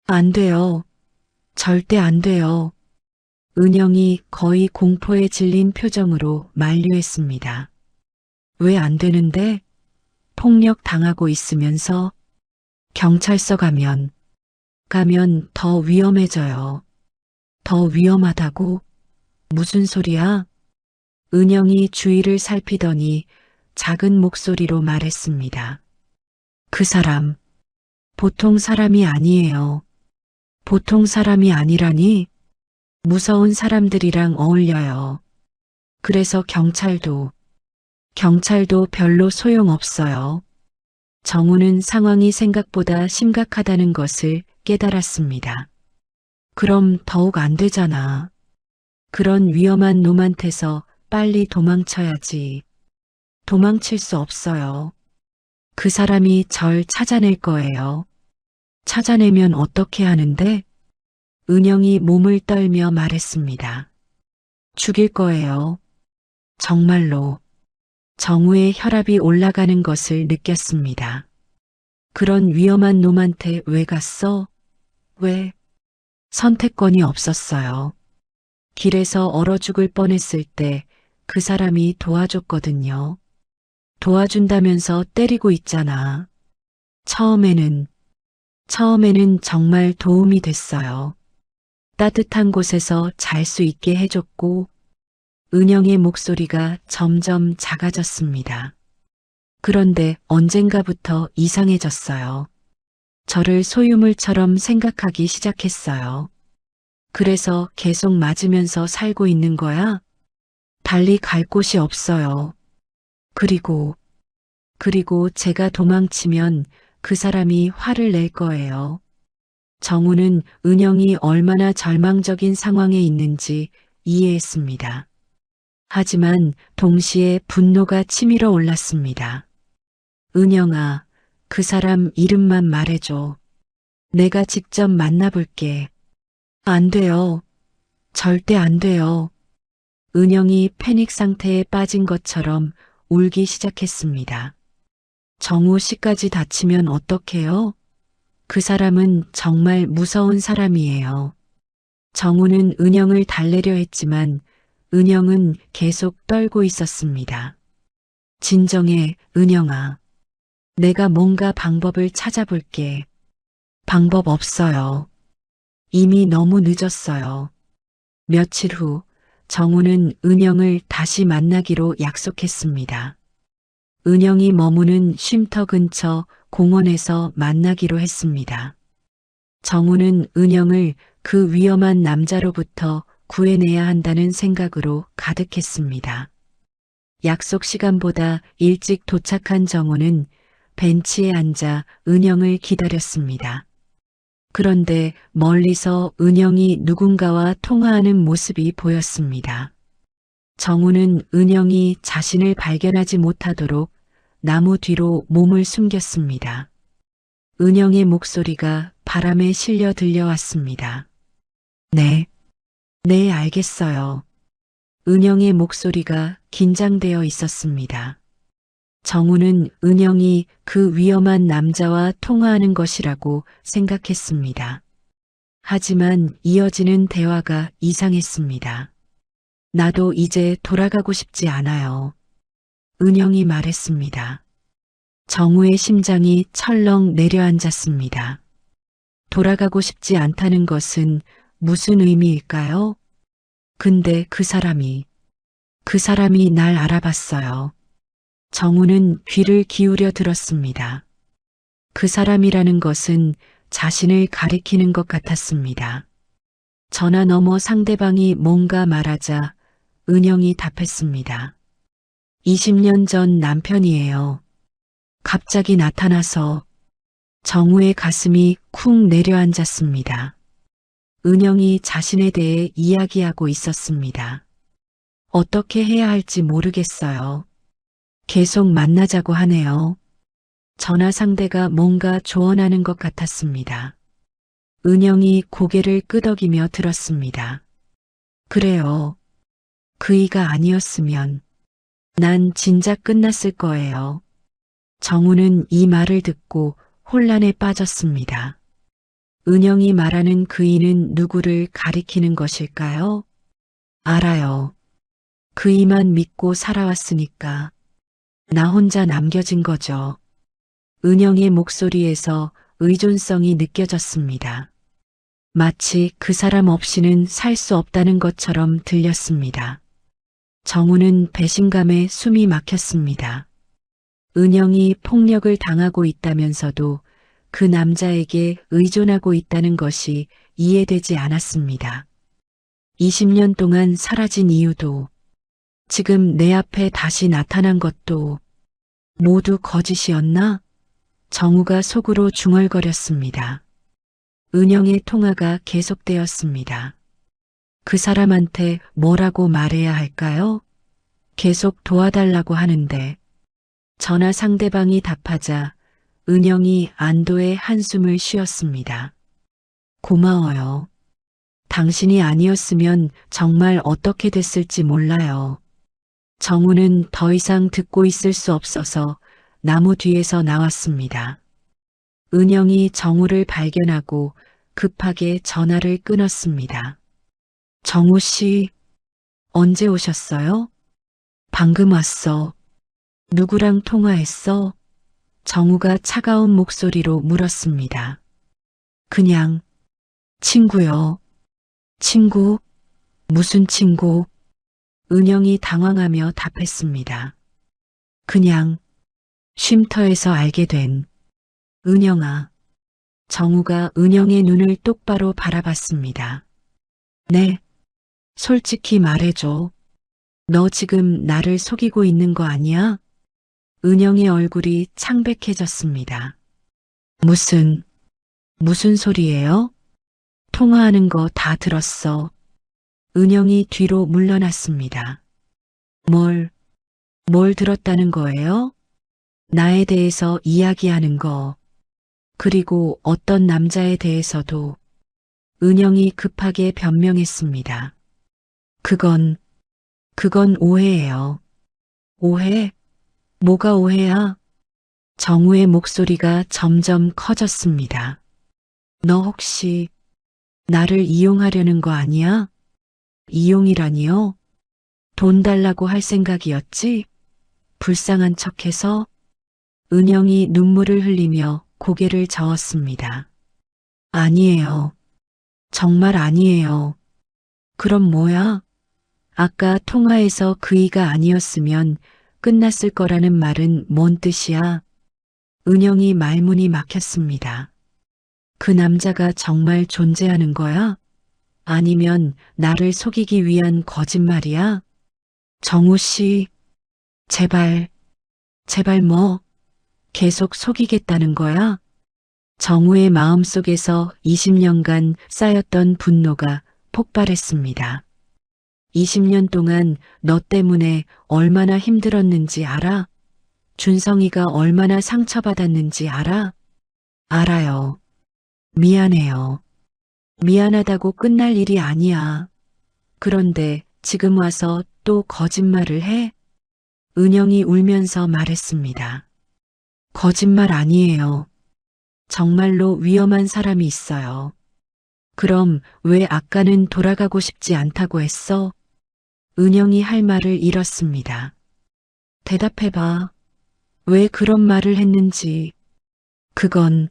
안 돼요. 절대 안 돼요. 은영이 거의 공포에 질린 표정으로 만류했습니다. 왜 안 되는데? 폭력 당하고 있으면서 경찰서 가면 더 위험해져요. 더 위험하다고? 무슨 소리야? 은영이 주위를 살피더니 작은 목소리로 말했습니다. 그 사람, 보통 사람이 아니에요. 보통 사람이 아니라니? 무서운 사람들이랑 어울려요. 그래서 경찰도 별로 소용없어요. 정우는 상황이 생각보다 심각하다는 것을 깨달았습니다. 그럼 더욱 안 되잖아. 그런 위험한 놈한테서 빨리 도망쳐야지. 도망칠 수 없어요. 그 사람이 절 찾아낼 거예요. 찾아내면 어떻게 하는데? 은영이 몸을 떨며 말했습니다. 죽일 거예요. 정말로. 정우의 혈압이 올라가는 것을 느꼈습니다. 그런 위험한 놈한테 왜 갔어? 왜? 선택권이 없었어요. 길에서 얼어 죽을 뻔했을 때 그 사람이 도와줬거든요. 도와준다면서 때리고 있잖아. 처음에는 정말 도움이 됐어요. 따뜻한 곳에서 잘 수 있게 해줬고, 은영의 목소리가 점점 작아졌습니다. 그런데 언젠가부터 이상해졌어요. 저를 소유물처럼 생각하기 시작했어요. 그래서 계속 맞으면서 살고 있는 거야? 달리 갈 곳이 없어요. 그리고 그리고 제가 도망치면 그 사람이 화를 낼 거예요. 정우는 은영이 얼마나 절망적인 상황에 있는지 이해했습니다. 하지만 동시에 분노가 치밀어 올랐습니다. 은영아, 그 사람 이름만 말해줘. 내가 직접 만나볼게. 안 돼요. 절대 안 돼요. 은영이 패닉 상태에 빠진 것처럼 울기 시작했습니다. 정우 씨까지 다치면 어떡해요? 그 사람은 정말 무서운 사람이에요. 정우는 은영을 달래려 했지만 은영은 계속 떨고 있었습니다. 진정해, 은영아. 내가 뭔가 방법을 찾아볼게. 방법 없어요. 이미 너무 늦었어요. 며칠 후 정우는 은영을 다시 만나기로 약속했습니다. 은영이 머무는 쉼터 근처 공원에서 만나기로 했습니다. 정우는 은영을 그 위험한 남자로부터 구해내야 한다는 생각으로 가득했습니다. 약속 시간보다 일찍 도착한 정우는 벤치에 앉아 은영을 기다렸습니다. 그런데 멀리서 은영이 누군가와 통화하는 모습이 보였습니다. 정우는 은영이 자신을 발견하지 못하도록 나무 뒤로 몸을 숨겼습니다. 은영의 목소리가 바람에 실려 들려왔습니다. 네, 알겠어요. 은영의 목소리가 긴장되어 있었습니다. 정우는 은영이 그 위험한 남자와 통화하는 것이라고 생각했습니다. 하지만 이어지는 대화가 이상했습니다. 나도 이제 돌아가고 싶지 않아요. 은영이 말했습니다. 정우의 심장이 철렁 내려앉았습니다. 돌아가고 싶지 않다는 것은 무슨 의미일까요? 근데 그 사람이 날 알아봤어요. 정우는 귀를 기울여 들었습니다. 그 사람이라는 것은 자신을 가리키는 것 같았습니다. 전화 너머 상대방이 뭔가 말하자 은영이 답했습니다. 20년 전 남편이에요. 갑자기 나타나서 정우의 가슴이 쿵 내려앉았습니다. 은영이 자신에 대해 이야기하고 있었습니다. 어떻게 해야 할지 모르겠어요. 계속 만나자고 하네요. 전화 상대가 뭔가 조언하는 것 같았습니다. 은영이 고개를 끄덕이며 들었습니다. 그래요. 그이가 아니었으면 난 진작 끝났을 거예요. 정우는 이 말을 듣고 혼란에 빠졌습니다. 은영이 말하는 그이는 누구를 가리키는 것일까요? 알아요. 그이만 믿고 살아왔으니까 나 혼자 남겨진 거죠. 은영의 목소리에서 의존성이 느껴졌습니다. 마치 그 사람 없이는 살 수 없다는 것처럼 들렸습니다. 정우는 배신감에 숨이 막혔습니다. 은영이 폭력을 당하고 있다면서도 그 남자에게 의존하고 있다는 것이 이해되지 않았습니다. 20년 동안 사라진 이유도, 지금 내 앞에 다시 나타난 것도 모두 거짓이었나? 정우가 속으로 중얼거렸습니다. 은영의 통화가 계속되었습니다. 그 사람한테 뭐라고 말해야 할까요? 계속 도와달라고 하는데. 전화 상대방이 답하자 은영이 안도의 한숨을 쉬었습니다. 고마워요. 당신이 아니었으면 정말 어떻게 됐을지 몰라요. 정우는 더 이상 듣고 있을 수 없어서 나무 뒤에서 나왔습니다. 은영이 정우를 발견하고 급하게 전화를 끊었습니다. 정우 씨, 언제 오셨어요? 방금 왔어. 누구랑 통화했어? 정우가 차가운 목소리로 물었습니다. 그냥 친구요. 친구? 무슨 친구? 은영이 당황하며 답했습니다. 그냥 쉼터에서 알게 된. 은영아. 정우가 은영의 눈을 똑바로 바라봤습니다. 네. 솔직히 말해줘. 너 지금 나를 속이고 있는 거 아니야? 은영의 얼굴이 창백해졌습니다. 무슨 소리예요? 통화하는 거 다 들었어. 은영이 뒤로 물러났습니다. 뭘 들었다는 거예요? 나에 대해서 이야기하는 거, 그리고 어떤 남자에 대해서도. 은영이 급하게 변명했습니다. 그건 오해예요. 오해? 뭐가 오해야? 정우의 목소리가 점점 커졌습니다. 너 혹시 나를 이용하려는 거 아니야? 이용이라니요? 돈 달라고 할 생각이었지? 불쌍한 척해서. 은영이 눈물을 흘리며 고개를 저었습니다. 아니에요. 정말 아니에요. 그럼 뭐야? 아까 통화에서 그이가 아니었으면 끝났을 거라는 말은 뭔 뜻이야? 은영이 말문이 막혔습니다. 그 남자가 정말 존재하는 거야? 아니면 나를 속이기 위한 거짓말이야? 정우 씨, 제발 뭐, 계속 속이겠다는 거야? 정우의 마음속에서 20년간 쌓였던 분노가 폭발했습니다. 20년 동안 너 때문에 얼마나 힘들었는지 알아? 준성이가 얼마나 상처받았는지 알아? 알아요. 미안해요. 미안하다고 끝날 일이 아니야. 그런데 지금 와서 또 거짓말을 해? 은영이 울면서 말했습니다. 거짓말 아니에요. 정말로 위험한 사람이 있어요. 그럼 왜 아까는 돌아가고 싶지 않다고 했어? 은영이 할 말을 잃었습니다. 대답해봐. 왜 그런 말을 했는지. 그건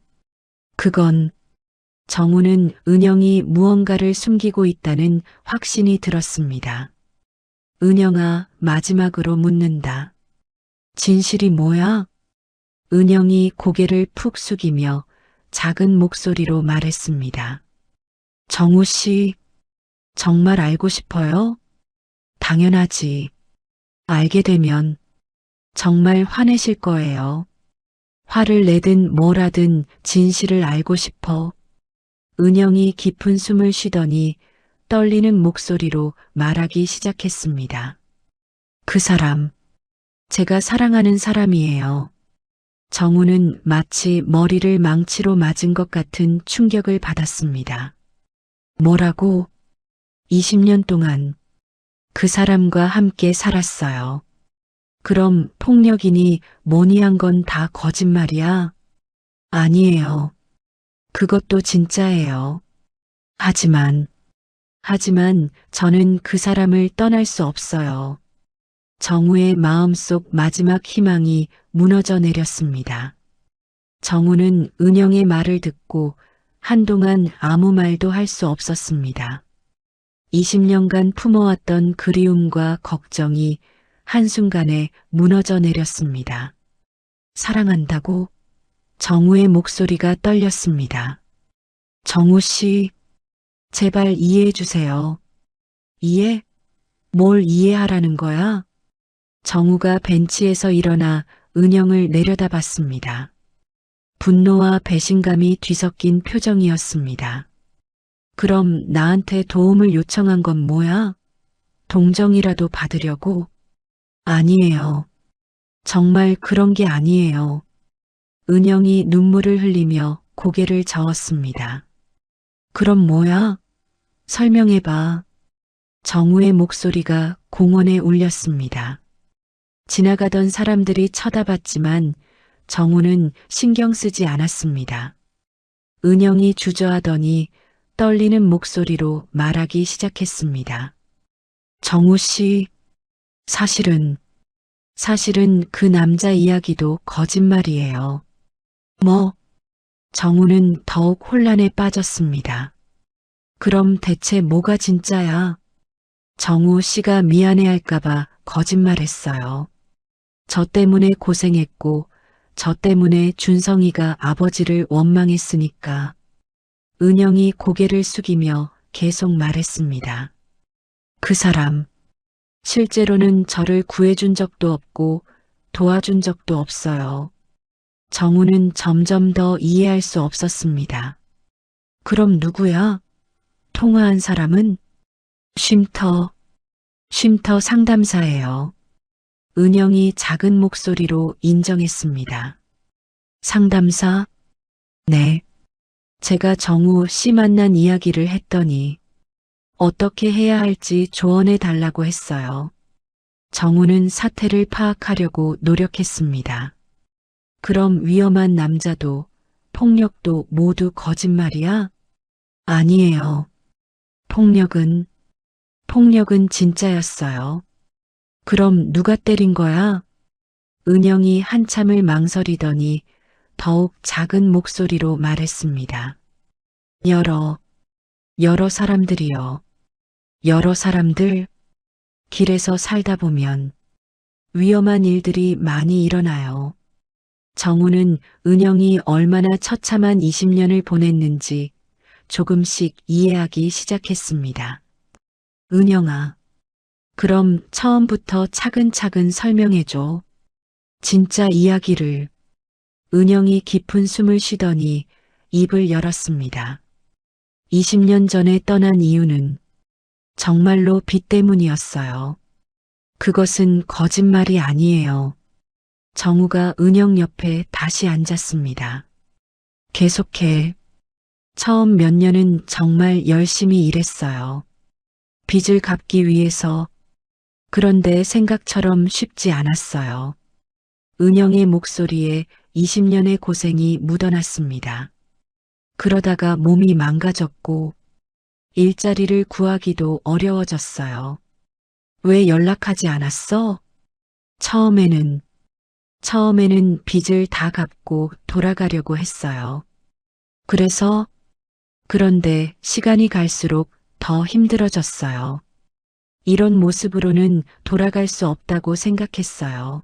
정우는 은영이 무언가를 숨기고 있다는 확신이 들었습니다. 은영아, 마지막으로 묻는다. 진실이 뭐야? 은영이 고개를 푹 숙이며 작은 목소리로 말했습니다. 정우 씨, 정말 알고 싶어요? 당연하지. 알게 되면 정말 화내실 거예요. 화를 내든 뭘 하든 진실을 알고 싶어. 은영이 깊은 숨을 쉬더니 떨리는 목소리로 말하기 시작했습니다. 그 사람, 제가 사랑하는 사람이에요. 정우는 마치 머리를 망치로 맞은 것 같은 충격을 받았습니다. 뭐라고? 20년 동안 그 사람과 함께 살았어요. 그럼 폭력이니 뭐니 한 건 다 거짓말이야? 아니에요. 그것도 진짜예요. 하지만 저는 그 사람을 떠날 수 없어요. 정우의 마음속 마지막 희망이 무너져 내렸습니다. 정우는 은영의 말을 듣고 한동안 아무 말도 할 수 없었습니다. 20년간 품어왔던 그리움과 걱정이 한순간에 무너져 내렸습니다. 사랑한다고? 정우의 목소리가 떨렸습니다. 정우 씨, 제발 이해해 주세요. 이해? 뭘 이해하라는 거야? 정우가 벤치에서 일어나 은영을 내려다봤습니다. 분노와 배신감이 뒤섞인 표정이었습니다. 그럼 나한테 도움을 요청한 건 뭐야? 동정이라도 받으려고? 아니에요. 정말 그런 게 아니에요. 은영이 눈물을 흘리며 고개를 저었습니다. 그럼 뭐야? 설명해봐. 정우의 목소리가 공원에 울렸습니다. 지나가던 사람들이 쳐다봤지만 정우는 신경 쓰지 않았습니다. 은영이 주저하더니 떨리는 목소리로 말하기 시작했습니다. 정우 씨, 사실은 그 남자 이야기도 거짓말이에요. 뭐? 정우는 더욱 혼란에 빠졌습니다. 그럼 대체 뭐가 진짜야? 정우 씨가 미안해할까봐 거짓말했어요. 저 때문에 고생했고, 저 때문에 준성이가 아버지를 원망했으니까. 은영이 고개를 숙이며 계속 말했습니다. 그 사람, 실제로는 저를 구해준 적도 없고 도와준 적도 없어요. 정우는 점점 더 이해할 수 없었습니다. 그럼 누구야? 통화한 사람은? 쉼터 상담사예요. 은영이 작은 목소리로 인정했습니다. 상담사? 네. 제가 정우 씨 만난 이야기를 했더니 어떻게 해야 할지 조언해 달라고 했어요. 정우는 사태를 파악하려고 노력했습니다. 그럼 위험한 남자도 폭력도 모두 거짓말이야? 아니에요. 폭력은 진짜였어요. 그럼 누가 때린 거야? 은영이 한참을 망설이더니 더욱 작은 목소리로 말했습니다. 여러 사람들이요. 여러 사람들. 길에서 살다 보면 위험한 일들이 많이 일어나요. 정우는 은영이 얼마나 처참한 20년을 보냈는지 조금씩 이해하기 시작했습니다. 은영아, 그럼 처음부터 차근차근 설명해줘. 진짜 이야기를. 은영이 깊은 숨을 쉬더니 입을 열었습니다. 20년 전에 떠난 이유는 정말로 빚 때문이었어요. 그것은 거짓말이 아니에요. 정우가 은영 옆에 다시 앉았습니다. 계속해. 처음 몇 년은 정말 열심히 일했어요. 빚을 갚기 위해서. 그런데 생각처럼 쉽지 않았어요. 은영의 목소리에 20년의 고생이 묻어났습니다. 그러다가 몸이 망가졌고 일자리를 구하기도 어려워졌어요. 왜 연락하지 않았어? 처음에는 빚을 다 갚고 돌아가려고 했어요. 그런데 시간이 갈수록 더 힘들어졌어요. 이런 모습으로는 돌아갈 수 없다고 생각했어요.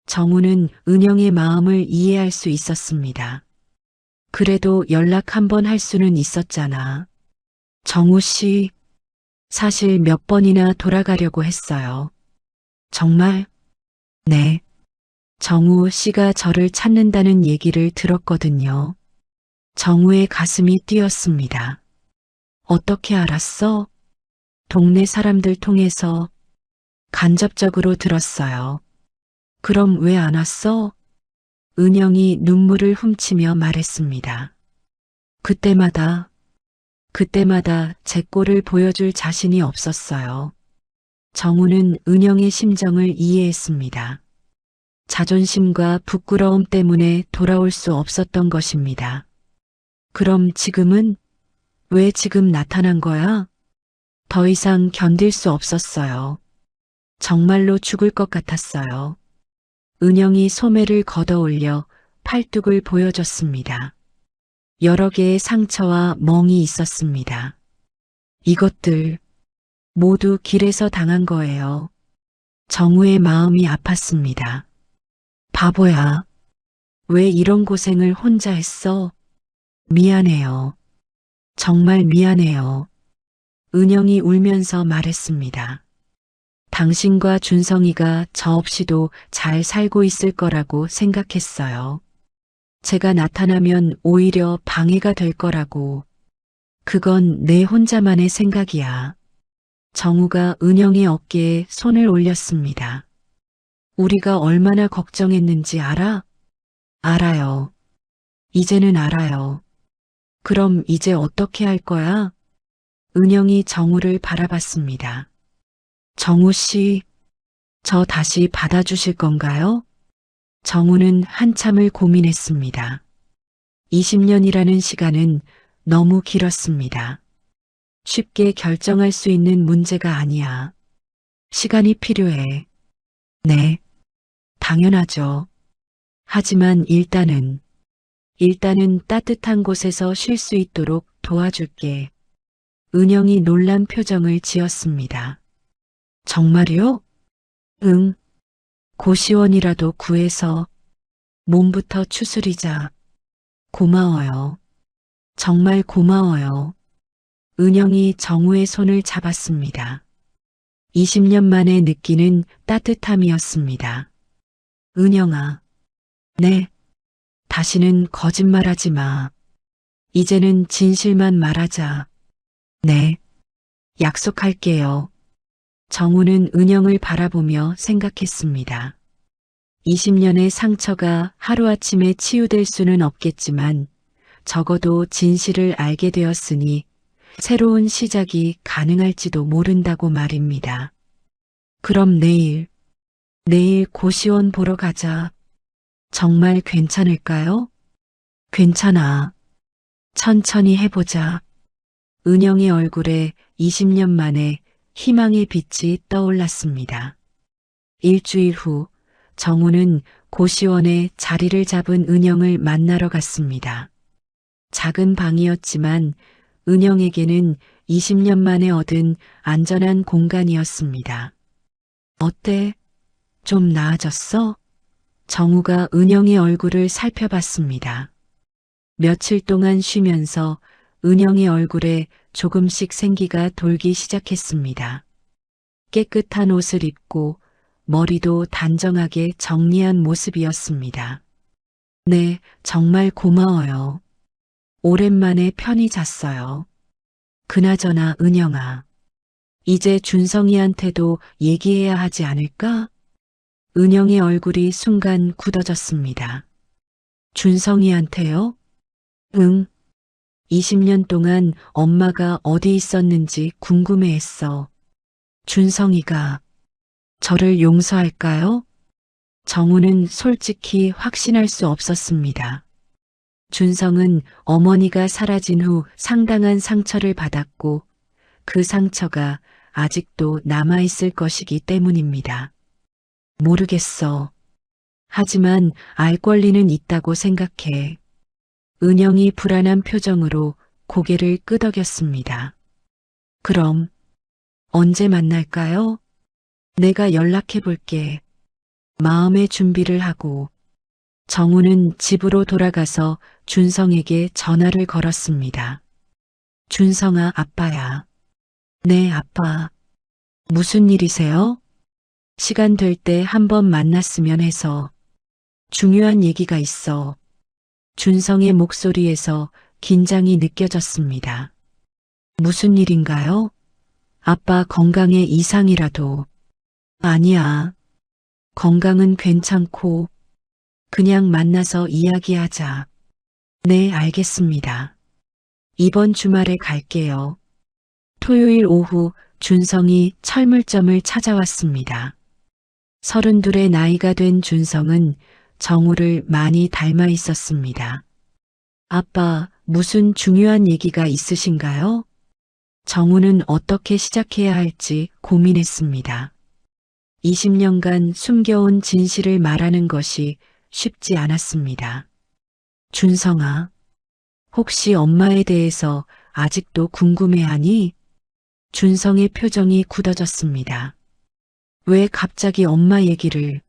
정우는 은영의 마음을 이해할 수 있었습니다. 그래도 연락 한번 할 수는 있었잖아. 정우 씨, 사실 몇 번이나 돌아가려고 했어요. 정말? 네. 정우 씨가 저를 찾는다는 얘기를 들었거든요. 정우의 가슴이 뛰었습니다. 어떻게 알았어? 동네 사람들 통해서 간접적으로 들었어요. 그럼 왜 안 왔어? 은영이 눈물을 훔치며 말했습니다. 그때마다 제 꼴을 보여줄 자신이 없었어요. 정우는 은영의 심정을 이해했습니다. 자존심과 부끄러움 때문에 돌아올 수 없었던 것입니다. 그럼 지금은? 왜 지금 나타난 거야? 더 이상 견딜 수 없었어요. 정말로 죽을 것 같았어요. 은영이 소매를 걷어 올려 팔뚝을 보여줬습니다. 여러 개의 상처와 멍이 있었습니다. 이것들 모두 길에서 당한 거예요. 정우의 마음이 아팠습니다. 바보야. 왜 이런 고생을 혼자 했어? 미안해요. 정말 미안해요. 은영이 울면서 말했습니다. 당신과 준성이가 저 없이도 잘 살고 있을 거라고 생각했어요. 제가 나타나면 오히려 방해가 될 거라고. 그건 내 혼자만의 생각이야. 정우가 은영의 어깨에 손을 올렸습니다. 우리가 얼마나 걱정했는지 알아? 알아요. 이제는 알아요. 그럼 이제 어떻게 할 거야? 은영이 정우를 바라봤습니다. 정우 씨, 저 다시 받아주실 건가요? 정우는 한참을 고민했습니다. 20년이라는 시간은 너무 길었습니다. 쉽게 결정할 수 있는 문제가 아니야. 시간이 필요해. 네, 당연하죠. 하지만 일단은 따뜻한 곳에서 쉴 수 있도록 도와줄게. 은영이 놀란 표정을 지었습니다. 정말요? 응. 고시원이라도 구해서 몸부터 추스리자. 고마워요. 정말 고마워요. 은영이 정우의 손을 잡았습니다. 20년 만에 느끼는 따뜻함이었습니다. 은영아. 네. 다시는 거짓말하지 마. 이제는 진실만 말하자. 네. 약속할게요. 정우는 은영을 바라보며 생각했습니다. 20년의 상처가 하루아침에 치유될 수는 없겠지만 적어도 진실을 알게 되었으니 새로운 시작이 가능할지도 모른다고 말입니다. 그럼 내일 고시원 보러 가자. 정말 괜찮을까요? 괜찮아. 천천히 해보자. 은영의 얼굴에 20년 만에 희망의 빛이 떠올랐습니다. 일주일 후 정우는 고시원에 자리를 잡은 은영을 만나러 갔습니다. 작은 방이었지만 은영에게는 20년 만에 얻은 안전한 공간이었습니다. 어때? 좀 나아졌어? 정우가 은영의 얼굴을 살펴봤습니다. 며칠 동안 쉬면서 은영의 얼굴에 조금씩 생기가 돌기 시작했습니다. 깨끗한 옷을 입고 머리도 단정하게 정리한 모습이었습니다. 네, 정말 고마워요. 오랜만에 편히 잤어요. 그나저나 은영아, 이제 준성이한테도 얘기해야 하지 않을까? 은영의 얼굴이 순간 굳어졌습니다. 준성이한테요? 응. 20년 동안 엄마가 어디 있었는지 궁금해했어. 준성이가 저를 용서할까요? 정우는 솔직히 확신할 수 없었습니다. 준성은 어머니가 사라진 후 상당한 상처를 받았고 그 상처가 아직도 남아있을 것이기 때문입니다. 모르겠어. 하지만 알 권리는 있다고 생각해. 은영이 불안한 표정으로 고개를 끄덕였습니다. 그럼 언제 만날까요? 내가 연락해 볼게. 마음의 준비를 하고 정우는 집으로 돌아가서 준성에게 전화를 걸었습니다. 준성아, 아빠야. 네, 아빠. 무슨 일이세요? 시간 될 때 한번 만났으면 해서. 중요한 얘기가 있어. 준성의 목소리에서 긴장이 느껴졌습니다. 무슨 일인가요? 아빠 건강에 이상이라도. 아니야. 건강은 괜찮고 그냥 만나서 이야기하자. 네, 알겠습니다. 이번 주말에 갈게요. 토요일 오후 준성이 철물점을 찾아왔습니다. 32의 나이가 된 준성은 정우를 많이 닮아 있었습니다. 아빠, 무슨 중요한 얘기가 있으신가요? 정우는 어떻게 시작해야 할지 고민했습니다. 20년간 숨겨온 진실을 말하는 것이 쉽지 않았습니다. 준성아, 혹시 엄마에 대해서 아직도 궁금해하니? 준성의 표정이 굳어졌습니다. 왜 갑자기 엄마 얘기를?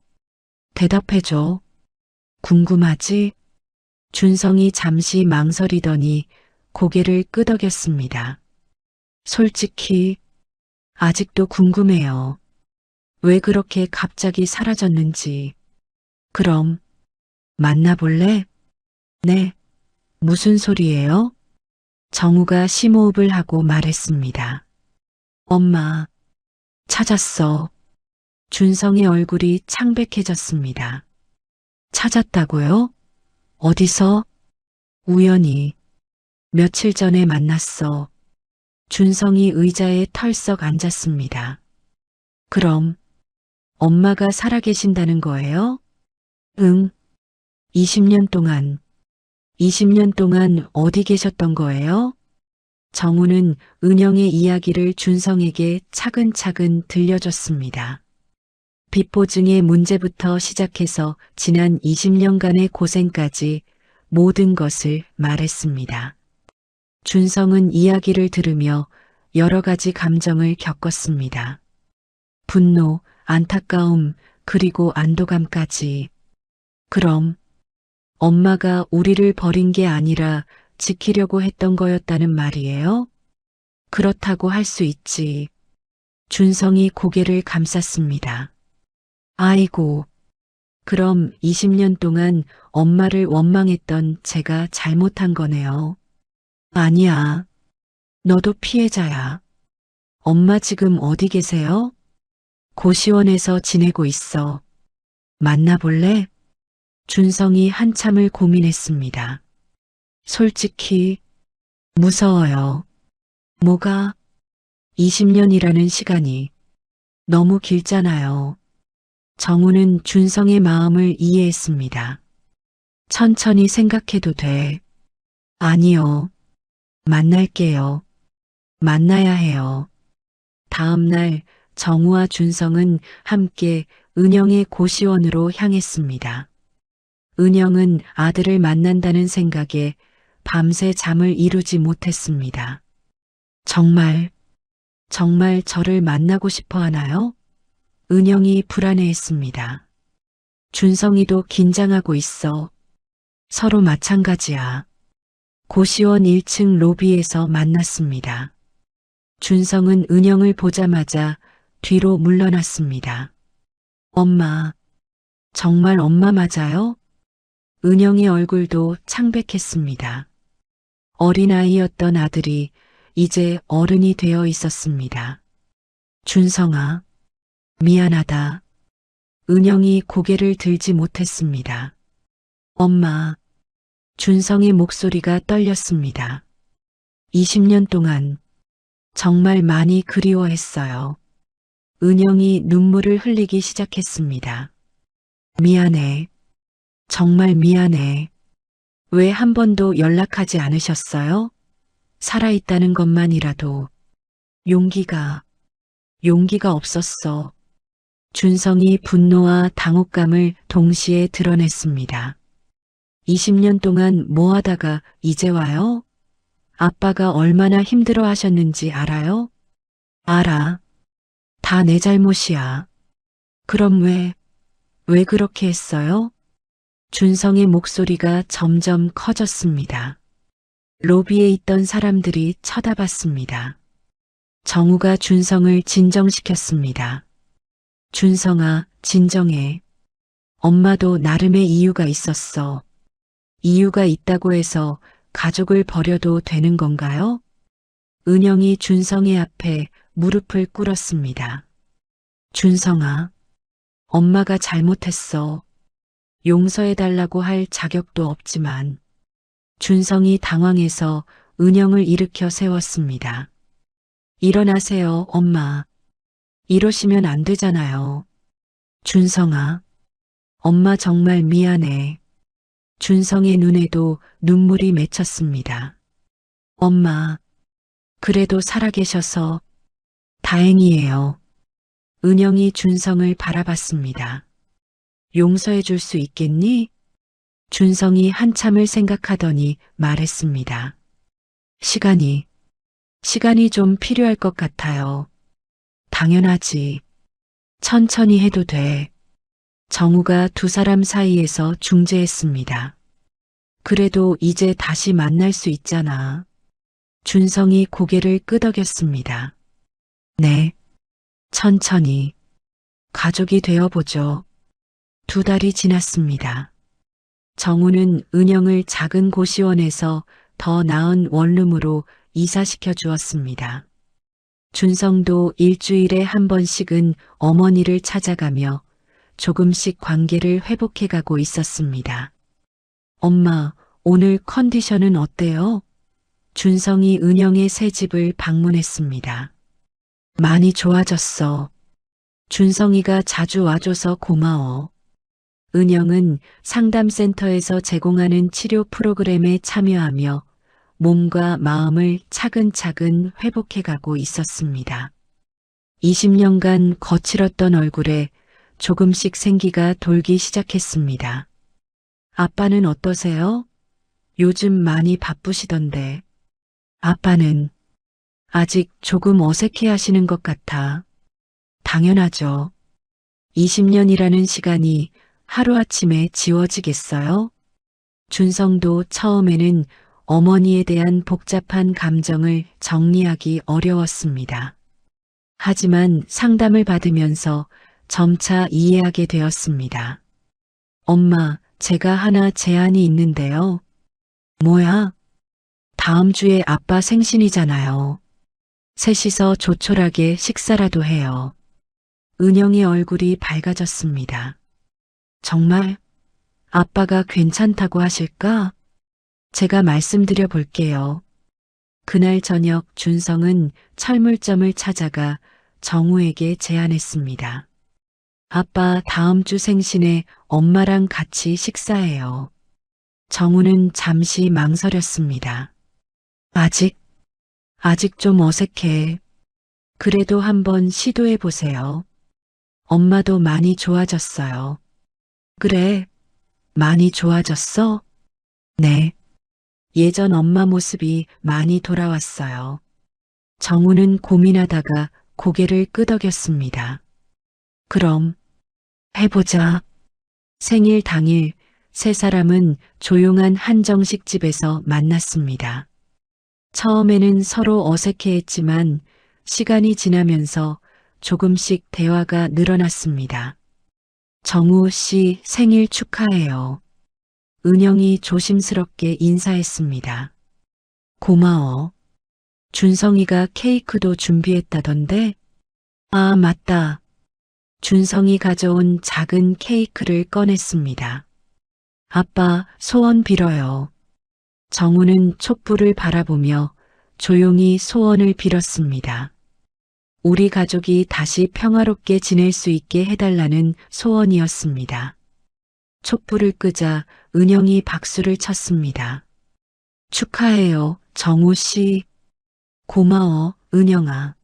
대답해줘. 궁금하지? 준성이 잠시 망설이더니 고개를 끄덕였습니다. 솔직히 아직도 궁금해요. 왜 그렇게 갑자기 사라졌는지. 그럼 만나볼래? 네. 무슨 소리예요? 정우가 심호흡을 하고 말했습니다. 엄마, 찾았어. 준성의 얼굴이 창백해졌습니다. 찾았다고요? 어디서? 우연히. 며칠 전에 만났어. 준성이 의자에 털썩 앉았습니다. 그럼 엄마가 살아계신다는 거예요? 응. 20년 동안 어디 계셨던 거예요? 정우는 은영의 이야기를 준성에게 차근차근 들려줬습니다. 빚보증의 문제부터 시작해서 지난 20년간의 고생까지 모든 것을 말했습니다. 준성은 이야기를 들으며 여러 가지 감정을 겪었습니다. 분노, 안타까움, 그리고 안도감까지. 그럼 엄마가 우리를 버린 게 아니라 지키려고 했던 거였다는 말이에요? 그렇다고 할 수 있지. 준성이 고개를 감쌌습니다. 아이고, 그럼 20년 동안 엄마를 원망했던 제가 잘못한 거네요. 아니야. 너도 피해자야. 엄마 지금 어디 계세요? 고시원에서 지내고 있어. 만나볼래? 준성이 한참을 고민했습니다. 솔직히 무서워요. 뭐가? 20년이라는 시간이 너무 길잖아요. 정우는 준성의 마음을 이해했습니다. 천천히 생각해도 돼. 아니요. 만날게요. 만나야 해요. 다음 날 정우와 준성은 함께 은영의 고시원으로 향했습니다. 은영은 아들을 만난다는 생각에 밤새 잠을 이루지 못했습니다. 정말 저를 만나고 싶어 하나요? 은영이 불안해했습니다. 준성이도 긴장하고 있어. 서로 마찬가지야. 고시원 1층 로비에서 만났습니다. 준성은 은영을 보자마자 뒤로 물러났습니다. 엄마, 정말 엄마 맞아요? 은영의 얼굴도 창백했습니다. 어린아이였던 아들이 이제 어른이 되어 있었습니다. 준성아, 미안하다. 은영이 고개를 들지 못했습니다. 엄마, 준성의 목소리가 떨렸습니다. 20년 동안 정말 많이 그리워했어요. 은영이 눈물을 흘리기 시작했습니다. 미안해. 정말 미안해. 왜 한 번도 연락하지 않으셨어요? 살아있다는 것만이라도 용기가 없었어. 준성이 분노와 당혹감을 동시에 드러냈습니다. 20년 동안 뭐 하다가 이제 와요? 아빠가 얼마나 힘들어 하셨는지 알아요? 알아. 다 내 잘못이야. 그럼 왜 그렇게 했어요? 준성의 목소리가 점점 커졌습니다. 로비에 있던 사람들이 쳐다봤습니다. 정우가 준성을 진정시켰습니다. 준성아, 진정해. 엄마도 나름의 이유가 있었어. 이유가 있다고 해서 가족을 버려도 되는 건가요? 은영이 준성의 앞에 무릎을 꿇었습니다. 준성아, 엄마가 잘못했어. 용서해달라고 할 자격도 없지만 준성이 당황해서 은영을 일으켜 세웠습니다. 일어나세요, 엄마. 이러시면 안 되잖아요. 준성아, 엄마 정말 미안해. 준성의 눈에도 눈물이 맺혔습니다. 엄마, 그래도 살아계셔서 다행이에요. 은영이 준성을 바라봤습니다. 용서해 줄 수 있겠니? 준성이 한참을 생각하더니 말했습니다. 시간이 좀 필요할 것 같아요. 당연하지. 천천히 해도 돼. 정우가 두 사람 사이에서 중재했습니다. 그래도 이제 다시 만날 수 있잖아. 준성이 고개를 끄덕였습니다. 네. 천천히. 가족이 되어보죠. 2달이 지났습니다. 정우는 은영을 작은 고시원에서 더 나은 원룸으로 이사시켜 주었습니다. 준성도 일주일에 한 번씩은 어머니를 찾아가며 조금씩 관계를 회복해 가고 있었습니다. 엄마, 오늘 컨디션은 어때요? 준성이 은영의 새 집을 방문했습니다. 많이 좋아졌어. 준성이가 자주 와줘서 고마워. 은영은 상담센터에서 제공하는 치료 프로그램에 참여하며 몸과 마음을 차근차근 회복해가고 있었습니다. 20년간 거칠었던 얼굴에 조금씩 생기가 돌기 시작했습니다. 아빠는 어떠세요? 요즘 많이 바쁘시던데. 아빠는 아직 조금 어색해 하시는 것 같아. 당연하죠. 20년이라는 시간이 하루아침에 지워지겠어요? 준성도 처음에는 어머니에 대한 복잡한 감정을 정리하기 어려웠습니다. 하지만 상담을 받으면서 점차 이해하게 되었습니다. 엄마, 제가 하나 제안이 있는데요. 뭐야? 다음 주에 아빠 생신이잖아요. 셋이서 조촐하게 식사라도 해요. 은영이 얼굴이 밝아졌습니다. 정말 아빠가 괜찮다고 하실까? 제가 말씀드려 볼게요. 그날 저녁 준성은 철물점을 찾아가 정우에게 제안했습니다. 아빠 다음 주 생신에 엄마랑 같이 식사해요. 정우는 잠시 망설였습니다. 아직 좀 어색해. 그래도 한번 시도해 보세요. 엄마도 많이 좋아졌어요. 그래, 많이 좋아졌어? 네. 예전 엄마 모습이 많이 돌아왔어요. 정우는 고민하다가 고개를 끄덕였습니다. 그럼 해보자. 생일 당일 세 사람은 조용한 한정식 집에서 만났습니다. 처음에는 서로 어색해했지만 시간이 지나면서 조금씩 대화가 늘어났습니다. 정우 씨 생일 축하해요. 은영이 조심스럽게 인사했습니다. 고마워. 준성이가 케이크도 준비했다던데? 아, 맞다. 준성이 가져온 작은 케이크를 꺼냈습니다. 아빠, 소원 빌어요. 정우는 촛불을 바라보며 조용히 소원을 빌었습니다. 우리 가족이 다시 평화롭게 지낼 수 있게 해달라는 소원이었습니다. 촛불을 끄자 은영이 박수를 쳤습니다. 축하해요, 정우 씨. 고마워, 은영아.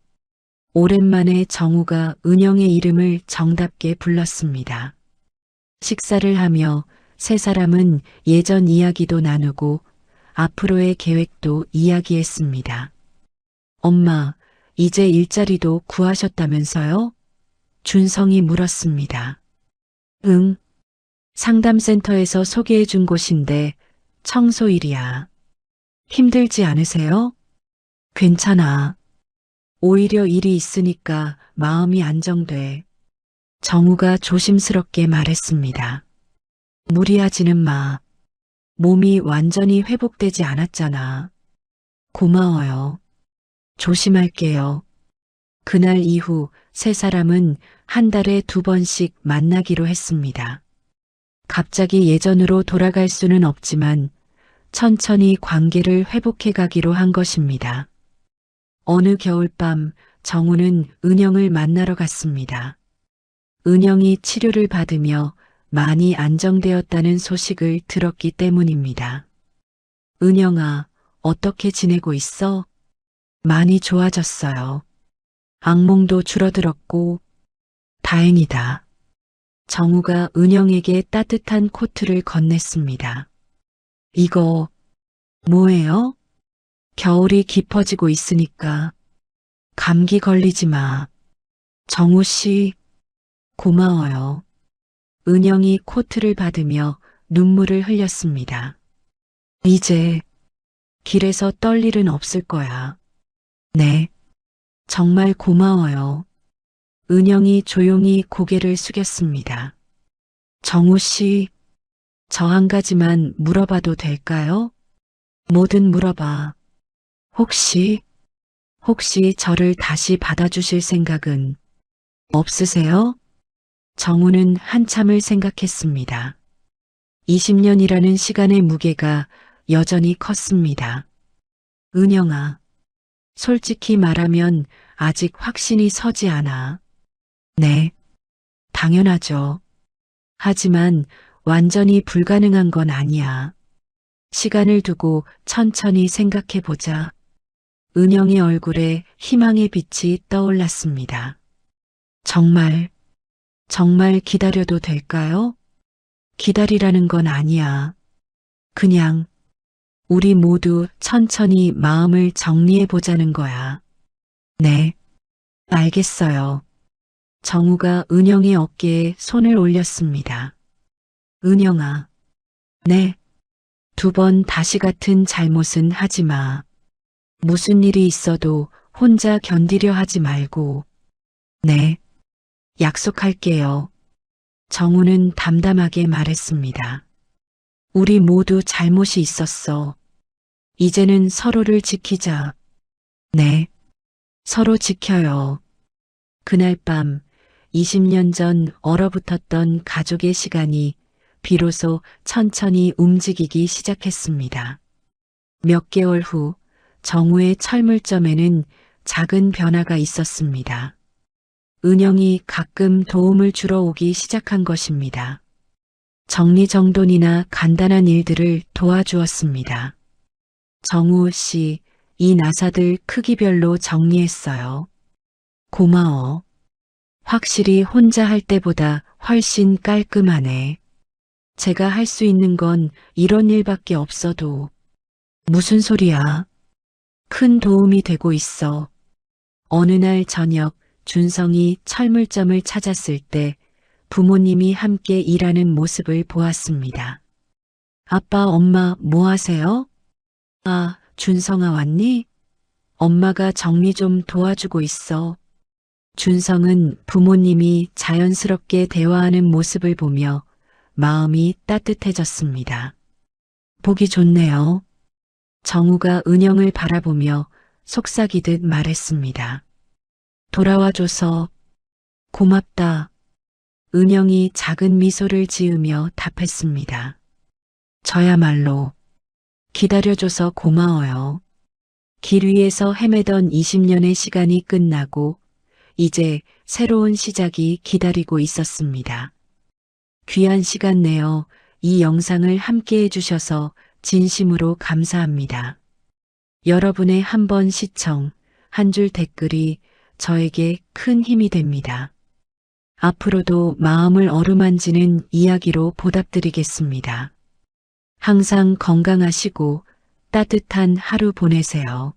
오랜만에 정우가 은영의 이름을 정답게 불렀습니다. 식사를 하며 세 사람은 예전 이야기도 나누고 앞으로의 계획도 이야기했습니다. 엄마, 이제 일자리도 구하셨다면서요? 준성이 물었습니다. 응. 상담센터에서 소개해 준 곳인데 청소 일이야. 힘들지 않으세요? 괜찮아. 오히려 일이 있으니까 마음이 안정돼. 정우가 조심스럽게 말했습니다. 무리하지는 마. 몸이 완전히 회복되지 않았잖아. 고마워요. 조심할게요. 그날 이후 세 사람은 한 달에 2번씩 만나기로 했습니다. 갑자기 예전으로 돌아갈 수는 없지만 천천히 관계를 회복해 가기로 한 것입니다. 어느 겨울밤 정우는 은영을 만나러 갔습니다. 은영이 치료를 받으며 많이 안정되었다는 소식을 들었기 때문입니다. 은영아, 어떻게 지내고 있어? 많이 좋아졌어요. 악몽도 줄어들었고, 다행이다. 정우가 은영에게 따뜻한 코트를 건넸습니다. 이거, 뭐예요? 겨울이 깊어지고 있으니까 감기 걸리지 마. 정우 씨, 고마워요. 은영이 코트를 받으며 눈물을 흘렸습니다. 이제 길에서 떨 일은 없을 거야. 네, 정말 고마워요. 은영이 조용히 고개를 숙였습니다. 정우 씨, 저 한 가지만 물어봐도 될까요? 뭐든 물어봐. 혹시 저를 다시 받아주실 생각은 없으세요? 정우는 한참을 생각했습니다. 20년이라는 시간의 무게가 여전히 컸습니다. 은영아, 솔직히 말하면 아직 확신이 서지 않아. 네, 당연하죠. 하지만 완전히 불가능한 건 아니야. 시간을 두고 천천히 생각해 보자. 은영의 얼굴에 희망의 빛이 떠올랐습니다. 정말 기다려도 될까요? 기다리라는 건 아니야. 그냥 우리 모두 천천히 마음을 정리해 보자는 거야. 네, 알겠어요. 정우가 은영의 어깨에 손을 올렸습니다. 은영아, 네, 2번 다시 같은 잘못은 하지 마. 무슨 일이 있어도 혼자 견디려 하지 말고. 네, 약속할게요. 정우는 담담하게 말했습니다. 우리 모두 잘못이 있었어. 이제는 서로를 지키자. 네, 서로 지켜요. 그날 밤 20년 전 얼어붙었던 가족의 시간이 비로소 천천히 움직이기 시작했습니다. 몇 개월 후 정우의 철물점에는 작은 변화가 있었습니다. 은영이 가끔 도움을 주러 오기 시작한 것입니다. 정리정돈이나 간단한 일들을 도와주었습니다. 정우 씨, 이 나사들 크기별로 정리했어요. 고마워. 확실히 혼자 할 때보다 훨씬 깔끔하네. 제가 할 수 있는 건 이런 일밖에 없어도. 무슨 소리야? 큰 도움이 되고 있어. 어느 날 저녁 준성이 철물점을 찾았을 때 부모님이 함께 일하는 모습을 보았습니다. 아빠, 엄마 뭐 하세요? 아, 준성아 왔니? 엄마가 정리 좀 도와주고 있어. 준성은 부모님이 자연스럽게 대화하는 모습을 보며 마음이 따뜻해졌습니다. 보기 좋네요. 정우가 은영을 바라보며 속삭이듯 말했습니다. 돌아와줘서 고맙다. 은영이 작은 미소를 지으며 답했습니다. 저야말로 기다려줘서 고마워요. 길 위에서 헤매던 20년의 시간이 끝나고 이제 새로운 시작이 기다리고 있었습니다. 귀한 시간 내어 이 영상을 함께 해주셔서 진심으로 감사합니다. 여러분의 한 번 시청, 한 줄 댓글이 저에게 큰 힘이 됩니다. 앞으로도 마음을 어루만지는 이야기로 보답드리겠습니다. 항상 건강하시고 따뜻한 하루 보내세요.